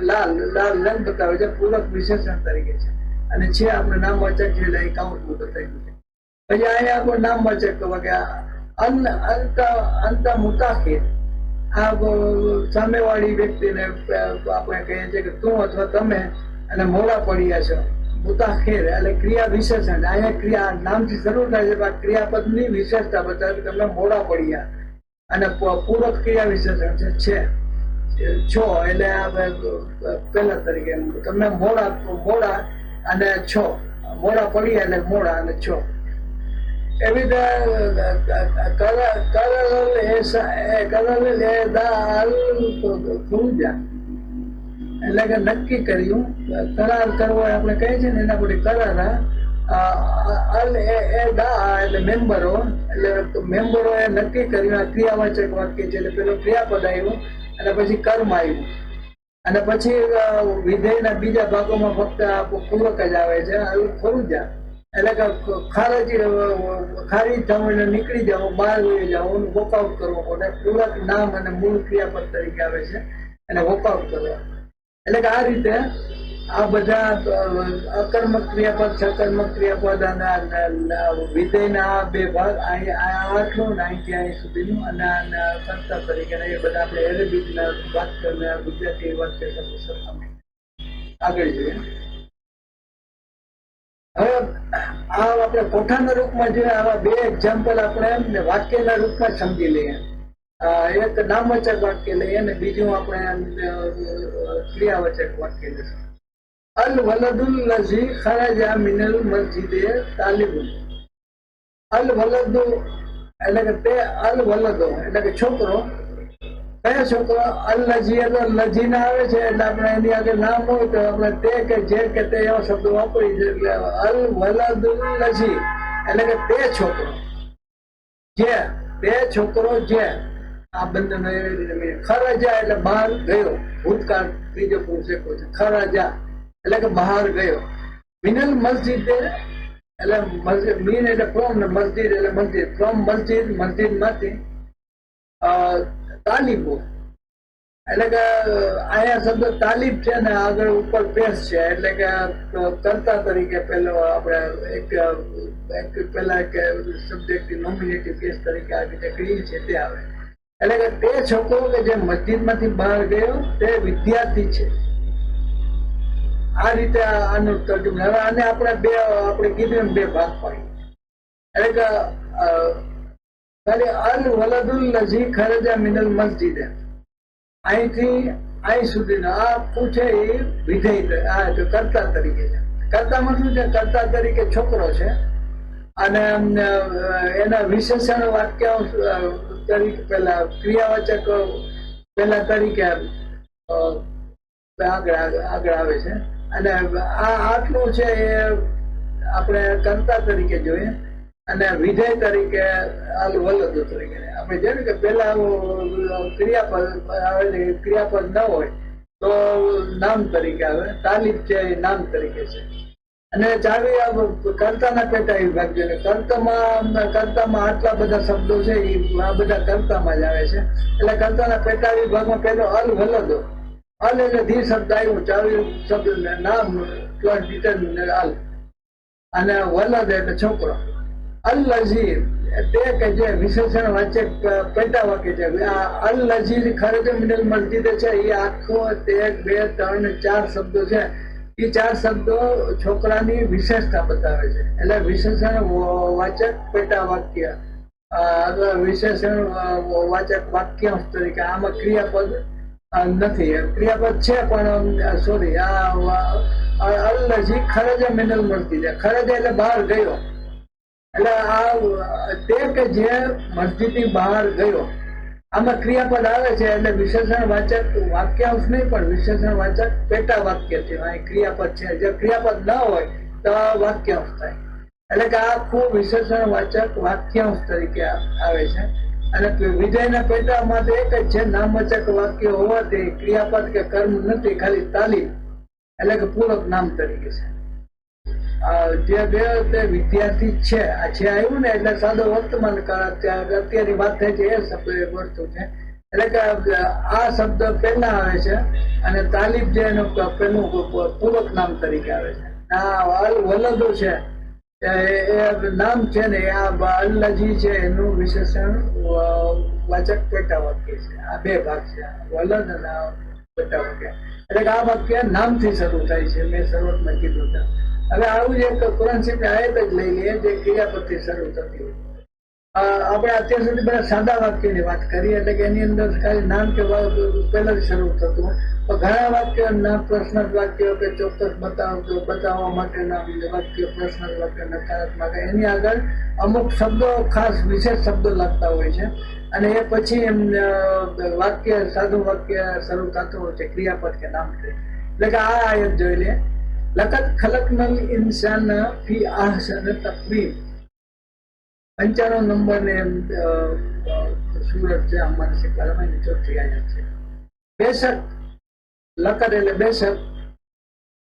લાલ લાલ રંગ બતાવે છે, પૂરક વિશેષણ તરીકે છે. અને છે આપણે નામવાચક છે એટલે એ કાઉન્ટમાં બતાવ્યું છે. પછી અહીંયા આપણે નામવાચક કે અંત મુતાખિર આ સામેવાળી વ્યક્તિને આપણે કહીએ છીએ કે તું અથવા તમે અને મોડા પડ્યા છો. મુતાખિર એટલે ક્રિયા વિશેષણ. અહીંયા ક્રિયા નામથી શરૂ થાય છે, ક્રિયાપદની વિશેષતા બતાવે તમે મોડા પડ્યા. અને પૂરક ક્રિયા વિશેષણ છે છો એટલે પેલા તરીકે તમે મોડા અને છો. મોડા પડ્યા એટલે મોડા અને છો. એવી રીતે એટલે કે નક્કી કર્યું. કરાર કરવો આપણે કહીએ છીએ ને એના પર કરાર. અલ એ દા એટલે મેમ્બરો, એટલે મેમ્બરો એ નક્કી કર્યું. આ ક્રિયાવાચક વાક્ય છે એટલે પેલું ક્રિયાપદ આવ્યું અને પછી કર્મ આવ્યું. અને પછી વિધેયના બીજા ભાગોમાં ફક્ત પૂરક જ આવે છે. ફરુજા એટલે કે ખારી થવું એટલે નીકળી જવું, બહાર વહી જવું, વોકઆઉટ કરવું પડે. પૂરક નામ અને મૂળ ક્રિયાપદ તરીકે આવે છે અને વોકઆઉટ કરવા. એટલે કે આ રીતે આ બધા અકર્મક ક્રિયાપદ, સકર્મક ક્રિયાપદ અને વિધેયના આ બે ભાગ આટલું ને અહીંથી અહીં સુધીનું અને કર્તા તરીકે એ બધા આપણે એરેબિકના વાક્ય ગુજરાતી વાક્ય સરખામણી આગળ જોઈએ. હવે આ આપણે કોઠાના રૂપમાં જોઈએ. આવા બે એક્ઝામ્પલ આપણે વાક્યના રૂપમાં સમજી લઈએ. એક નામવાચક વાક્ય લઈએ અને બીજું આપણે ક્રિયાવાચક વાક્ય લઈએ. અલ વલદુલ લઝી ખરાજા મિનલ મસ્જિદે તાલિબુન. અલ વલદુ એટલે કે તે અલ વલદો એટલે કે છોકરો કયો છોકરો? અલ લજી એટલે લજી ના આવે છે એટલે આપણે એની આગળ નામ હોય તો આપણે તે કે જે કે તે એવા શબ્દો વાપરી છે. એટલે અલ વલદુલ લજી એટલે કે તે છોકરો, જે તે છોકરો જે, આ બંને ખરજા એટલે બહાર ગયો, ભૂતકાળ ત્રીજો પુરુષ એક છે. ખરજા એટલે કે બહાર ગયો. મિનલ મસ્જિદ એટલે મસ્જિદ, મીન એટલે ફ્રોમ ને મસ્જિદ એટલે મસ્જિદ, ફ્રોમ મસ્જિદ, મસ્જિદ માંથી તાલીબો એટલે કે અહીંયા શબ્દ તાલીબ છે ને આગળ ઉપર પેશ છે એટલે કે કર્તા તરીકે પેલો આપણે એક પેલા એક સબ્જેક્ટ નોમિનેટિવ કેસ તરીકે આવી જે ક્રિયા છે તે આવે એટલે કે તે છોકરો કે જે મસ્જિદ માંથી બહાર ગયો તે વિદ્યાર્થી છે. આ રીતે આનું તર્જુમા. હવે આને આપણે કીધું બે ભાગ પાડી એટલે કે ખાલી અલ વલદુલ લજી ખરજા મિનલ મસ્જિદ, અહીંથી અહીં સુધીનો આ પૂછે એ વિધેય, આ કર્તા તરીકે છે. કર્તામાં શું છે? કર્તા તરીકે છોકરો છે અને એના વિશેષણ વાક્ય તરીકે પેલા ક્રિયાવાચક પેલા તરીકે આગળ આવે છે અને આ આટલું છે એ આપણે કર્તા તરીકે જોઈએ અને વિધેય તરીકે અલ વલદ તરીકે આપણે જોઈએ કે પેલા ક્રિયાપદ ન હોય તો નામ તરીકે આવે. તાલીબ છે એ નામ તરીકે છે. અને ચાવી કર્તાના પેટા વિભાગ છે. કર્તામાં આટલા બધા શબ્દો છે એ આ બધા કર્તામાં જ આવે છે. એટલે કર્તાના પેટા વિભાગમાં પેલો અલ વલદો, અલ એટલે ધી શબ્દ આવ્યું, ચાવી શબ્દ નામ પ્લસ ડિટર્મિનન્ટ અલ, અને વલદ એટલે છોકરો. અલ લજી તે કે જે વિશેષણ વાચક પેટા વાક્ય છે. અલ લજી ખરેખર મિનલ મસ્જિદ છે એ આખો 1, 2, 3, 4 શબ્દો છે. એ 4 શબ્દો છોકરાની વિશેષતા બતાવે છે. એટલે વિશેષણ વાચક પેટા વાક્ય અથવા વિશેષણ વાચક વાક્યાંશ તરીકે. આમાં ક્રિયાપદ નથી, ક્રિયાપદ છે પણ સોરી અલ લજી ખરજા મિનલ મસ્જિદ, ખરજા એટલે બહાર ગયો એટલે આ તે કે જે મસ્જિદની બહાર ગયો. આમાં ક્રિયાપદ આવે છે એટલે વિશેષણ વાચક વાક્યાંશ નહીં પણ વિશેષણ વાચક પેટા વાક્ય છે. અહીં ક્રિયાપદ છે, જે ક્રિયાપદ ન હોય તો વાક્યાંશ થાય. એટલે કે આખું વિશેષણ વાચક વાક્યાંશ તરીકે આવે છે. અને વિધેયના પેટામાં તો એક જ છે, નામવાચક વાક્ય હોવાથી ક્રિયાપદ કે કર્મ નથી, ખાલી તાલીમ એટલે કે પૂરક નામ તરીકે છે. જે બે તે વિદ્યાર્થી છે આ છે આવ્યું ને એટલે સાદો વર્તમાન કાળ અત્યારની વાત થાય છે એ શબ્દ એક વસ્તુ છે. એટલે કે આ શબ્દ પહેલા આવે છે અને તાલીબ જે એનું પેલું પૂરક નામ તરીકે આવે છે. આ અલ વલદો છે એ નામ છે ને આ અલ્લજી છે એનું વિશેષણ વાચક પેટા વાક્ય છે. આ બે ભાગ છે, વલદ અને પેટા વાક્ય. એટલે કે આ વાક્ય નામથી શરૂ થાય છે, મેં શરૂઆતમાં કીધું હતું. હવે આવું જ એક કુરાન શરીફની આયત જ લઈ લઈએ જે ક્રિયાપદથી શરૂ થતી હોય. આપણે અત્યાર સુધી બધા સાદા વાક્યની વાત કરી એટલે કે એની અંદર ખાલી નામ કે પહેલાથી શરૂ થતું હોય. તો ઘણા વાક્યોના પ્રશ્ન વાક્યો કે ચોક્કસ બતાવવા માટેના વાક્ય, પ્રશ્ન વાક્ય, નકારાત્મક, એની આગળ અમુક શબ્દો ખાસ વિશેષ શબ્દો લાગતા હોય છે અને એ પછી એમ વાક્ય સાદું વાક્ય શરૂ થતું હોય છે ક્રિયાપદ કે નામથી. એટલે કે આ આયત જોઈ લે. લકદ ખલકનલ ઇન્સાન ફી અહસન તકવીમ, 95 નંબરની સુરત છે અમારી શિકારામાં, એની ચોથી આયત છે. બેશક, લકદ એટલે બેશક,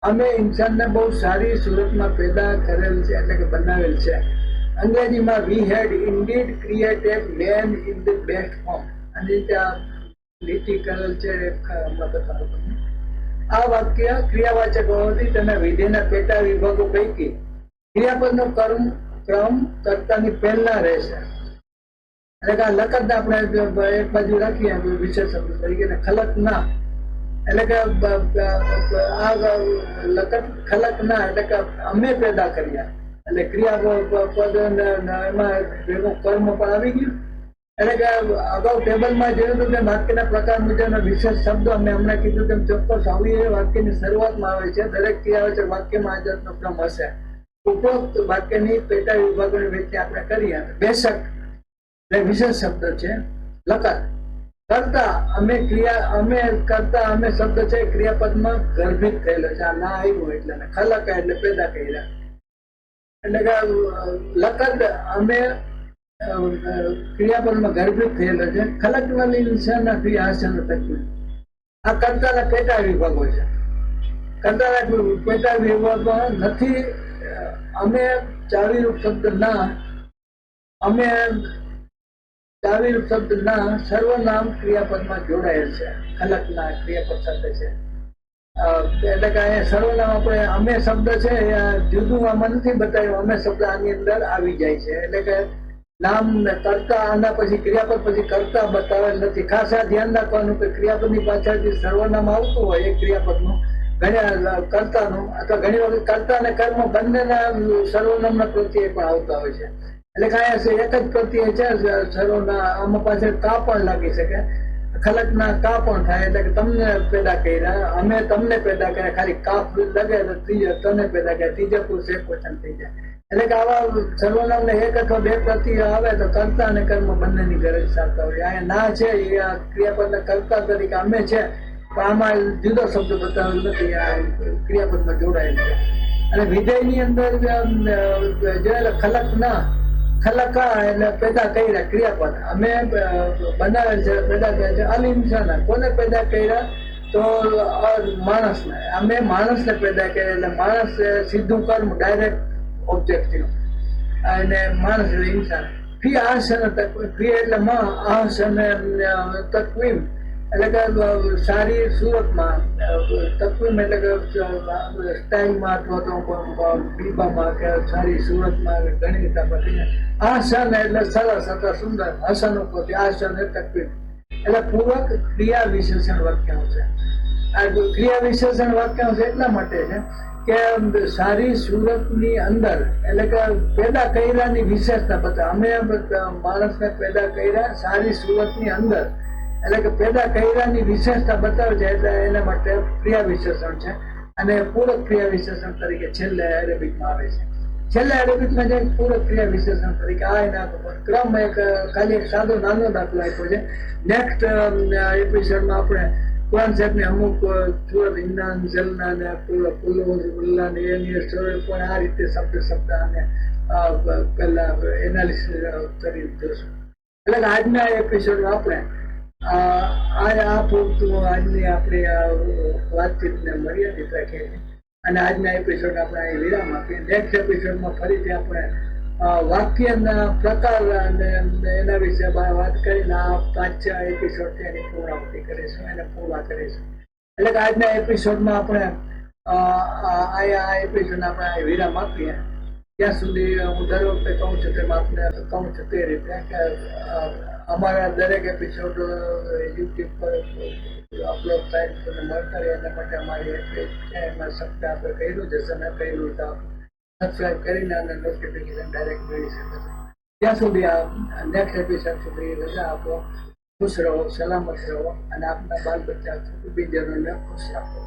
અમે ઇન્સાનને બહુ સારી સુરતમાં પેદા કરેલ છે એટલે કે બનાવેલ છે. અંગ્રેજીમાં we had indeed created man in the best form, અને ત્યાં લીટી કરેલ છે હમણાં બતાવું તમને. આ વાક્ય ક્રિયાવાચક હોવાથી તેના વિધેયના પેટા વિભાગો પૈકી ક્રિયાપદનો ક્રમ કર્તાની પહેલા રહેશે. એટલે કે આ લકદ આપણે એક બાજુ રાખીએ વિશેષ શબ્દ તરીકે, ખલક ના એટલે કે આ લકદ ખલક ના એટલે કે અમે પેદા કર્યા. એટલે ક્રિયાપદ એમાં ભેગું કર્મ પણ આવી ગયું. એટલે કે અગાઉ ટેબલમાં જોયું હતું કે વાક્યના પ્રકાર મુજબના વિશેષ શબ્દો અમે હમણાં કીધું તેમ ચોક્કસ આવી એ વાક્યની શરૂઆતમાં આવે છે. દરેક ક્રિયાવાચક વાક્યમાં આ જાતનો ક્રમ હશે. ઉપરોક્ત વાક્યની પેટા વિભાગોની વ્યાખ્યા આપણે કરીએ. બેશક એટલે વિશેષ શબ્દ છે. લકદ કરતા અમે કરતા અમે શબ્દ છે ક્રિયાપદમાં ગર્ભિત થયેલો છે. આ ના આવ્યું એટલે ને ખલક એટલે પેદા કર્યા એટલે કે લકદ અમે ક્રિયાપદમાં ગર્ભિત થયેલો છે. ખલકના લીન ફી આસન તકવી આ કરતાના પેટા વિભાગો છે. કરતાના પેટા વિભાગમાં નથી અમે ચાવીરૂપ શબ્દ ના અમે ચાવીરૂપ શબ્દ ના સર્વનામ ક્રિયાપદમાં જોડાયેલ છે. ખલકના ક્રિયાપદ સાથે છે એટલે કે અહીંયા સર્વનામ આપણે અમે શબ્દ છે જુદું આમાં નથી બતાવ્યું. અમે શબ્દ આની અંદર આવી જાય છે એટલે કે નામ કરતા આના પછી ક્રિયાપદ પછી કરતા બતાવેલ નથી. ખાસ આ ધ્યાન રાખવાનું કે ક્રિયાપદની પાછળ જે સર્વનામ આવતું હોય એ ક્રિયાપદનું ઘણા કર્તાનું અથવા ઘણી વખત કર્તા અને કર્મ બંનેના સર્વનામના પ્રત્યય પણ આવતા હોય છે. એટલે કે અહીંયા એક જ પ્રત્યય છે સર્વના આમાં પાછળ કા પણ લાગી શકે. ખલકના કા પણ થાય એટલે કે તમને પેદા કર્યા અમે તમને પેદા કર્યા ખાલી કાફ લગે તો તને પેદા કર્યા ત્રીજા પુરુષ એક વચન થઈ જાય. એટલે કે આવા સર્વનામને એક અથવા બે પ્રત્યય આવે તો કર્તા અને કર્મ બંનેની ગરજ સારતા હોય. અહીંયા ના છે એ આ ક્રિયાપદના કર્તા તરીકે અમે છે પણ આમાં જુદો શબ્દ બતાવેલ નથી. આ ક્રિયાપદમાં જોડાયેલ છે. અને વિધેયની અંદર જોયેલા ખલક ના ખલકા એટલે પેદા કર્યા ક્રિયાપદ અમે બનાવેલ છે પેદા કર્યા છે. અલ ઇન્સાન કોને પેદા કર્યા તો માણસને અમે માણસને પેદા કર્યા એટલે માણસ સીધું કર્મ ડાયરેક્ટ ઓબ્જેક્ટિવ અને માણસ એટલે ઇન્સાન. ફી આસન ફી એટલે માં આસન તકવીમ એટલે કે સારી સુરતમાં તકવીમ એટલે કે સ્ટાઇલમાં અથવા તો બીબામાં કે સારી સુરતમાં ઘણી રીતે આપણે આસન એટલે સરસ અથવા સુંદર હસન ઉપરથી આસન તકવીમ એટલે પૂરક ક્રિયા વિશેષણ વાક્યાંશ છે. આ ક્રિયા વિશેષણ વાક્યાંશ એટલા માટે છે કે સારી સુરતની અંદર એટલે કે પેદા કર્યાની વિશેષતા બતાવે. અમે માણસને પેદા કર્યા સારી સુરતની અંદર એટલે કે પેદા કર્યાની વિશેષતા બતાવે છે એટલે એના માટે ક્રિયા વિશેષણ છે. અને પૂરક ક્રિયા વિશેષણ તરીકે છેલ્લે અરેબિકમાં આવે છે. છેલ્લે અરેબિકમાં જે પૂરક ક્રિયા વિશેષણ તરીકે આ એના ક્રમ એક ખાલી એક સાદો નાનો દાખલો આપ્યો છે. નેક્સ્ટ એપિસોડમાં આપણે કુરાન સાહેબને અમુક સુરત ઇન્નાન જલના ને પુલ્લા ને એની પણ આ રીતે શબ્દ અને પેલા એનાલિસિસ કરી જોશું. એટલે કે આજના એપિસોડમાં આપણે આ પૂરતું આજની આપણી વાતચીતને મર્યાદિત રાખીએ છીએ અને આજના એપિસોડ આપણે અહીં વિરામ આપીએ. નેક્સ્ટ એપિસોડમાં ફરીથી આપણે વાક્યના પ્રકાર અને એના વિશે વાત કરીને આ 5-6 એપિસોડથી એની પૂર્ણાવૃત્તિ કરીશું એને પૂર્ણ કરીશું. એટલે કે આજના એપિસોડમાં આપણે આ એપિસોડ આપણે વિરામ આપીએ. ત્યાં સુધી હું દર વખતે કહું છું તેમ આપને કહું છું તે રીતે કે અમારા દરેક એપિસોડ યુટ્યુબ પર અપલોડ થાય તમને મળતા રહે એના માટે અમારી પેજ છે એમાં સપ્તાહ આપણે કર્યું છે અને કર્યું તો સબસ્ક્રાઈબ કરીને અને નોટિફિકેશન ડાયરેક્ટ મેળવી શકે છે. ત્યાં સુધી આ નેક્સ્ટ એપિસોડ સુધી રજા આપો. ખુશ રહો, સલામત રહો અને આપના બાલ બચ્ચા કુટુંબીજનોને ખુશ રાખો.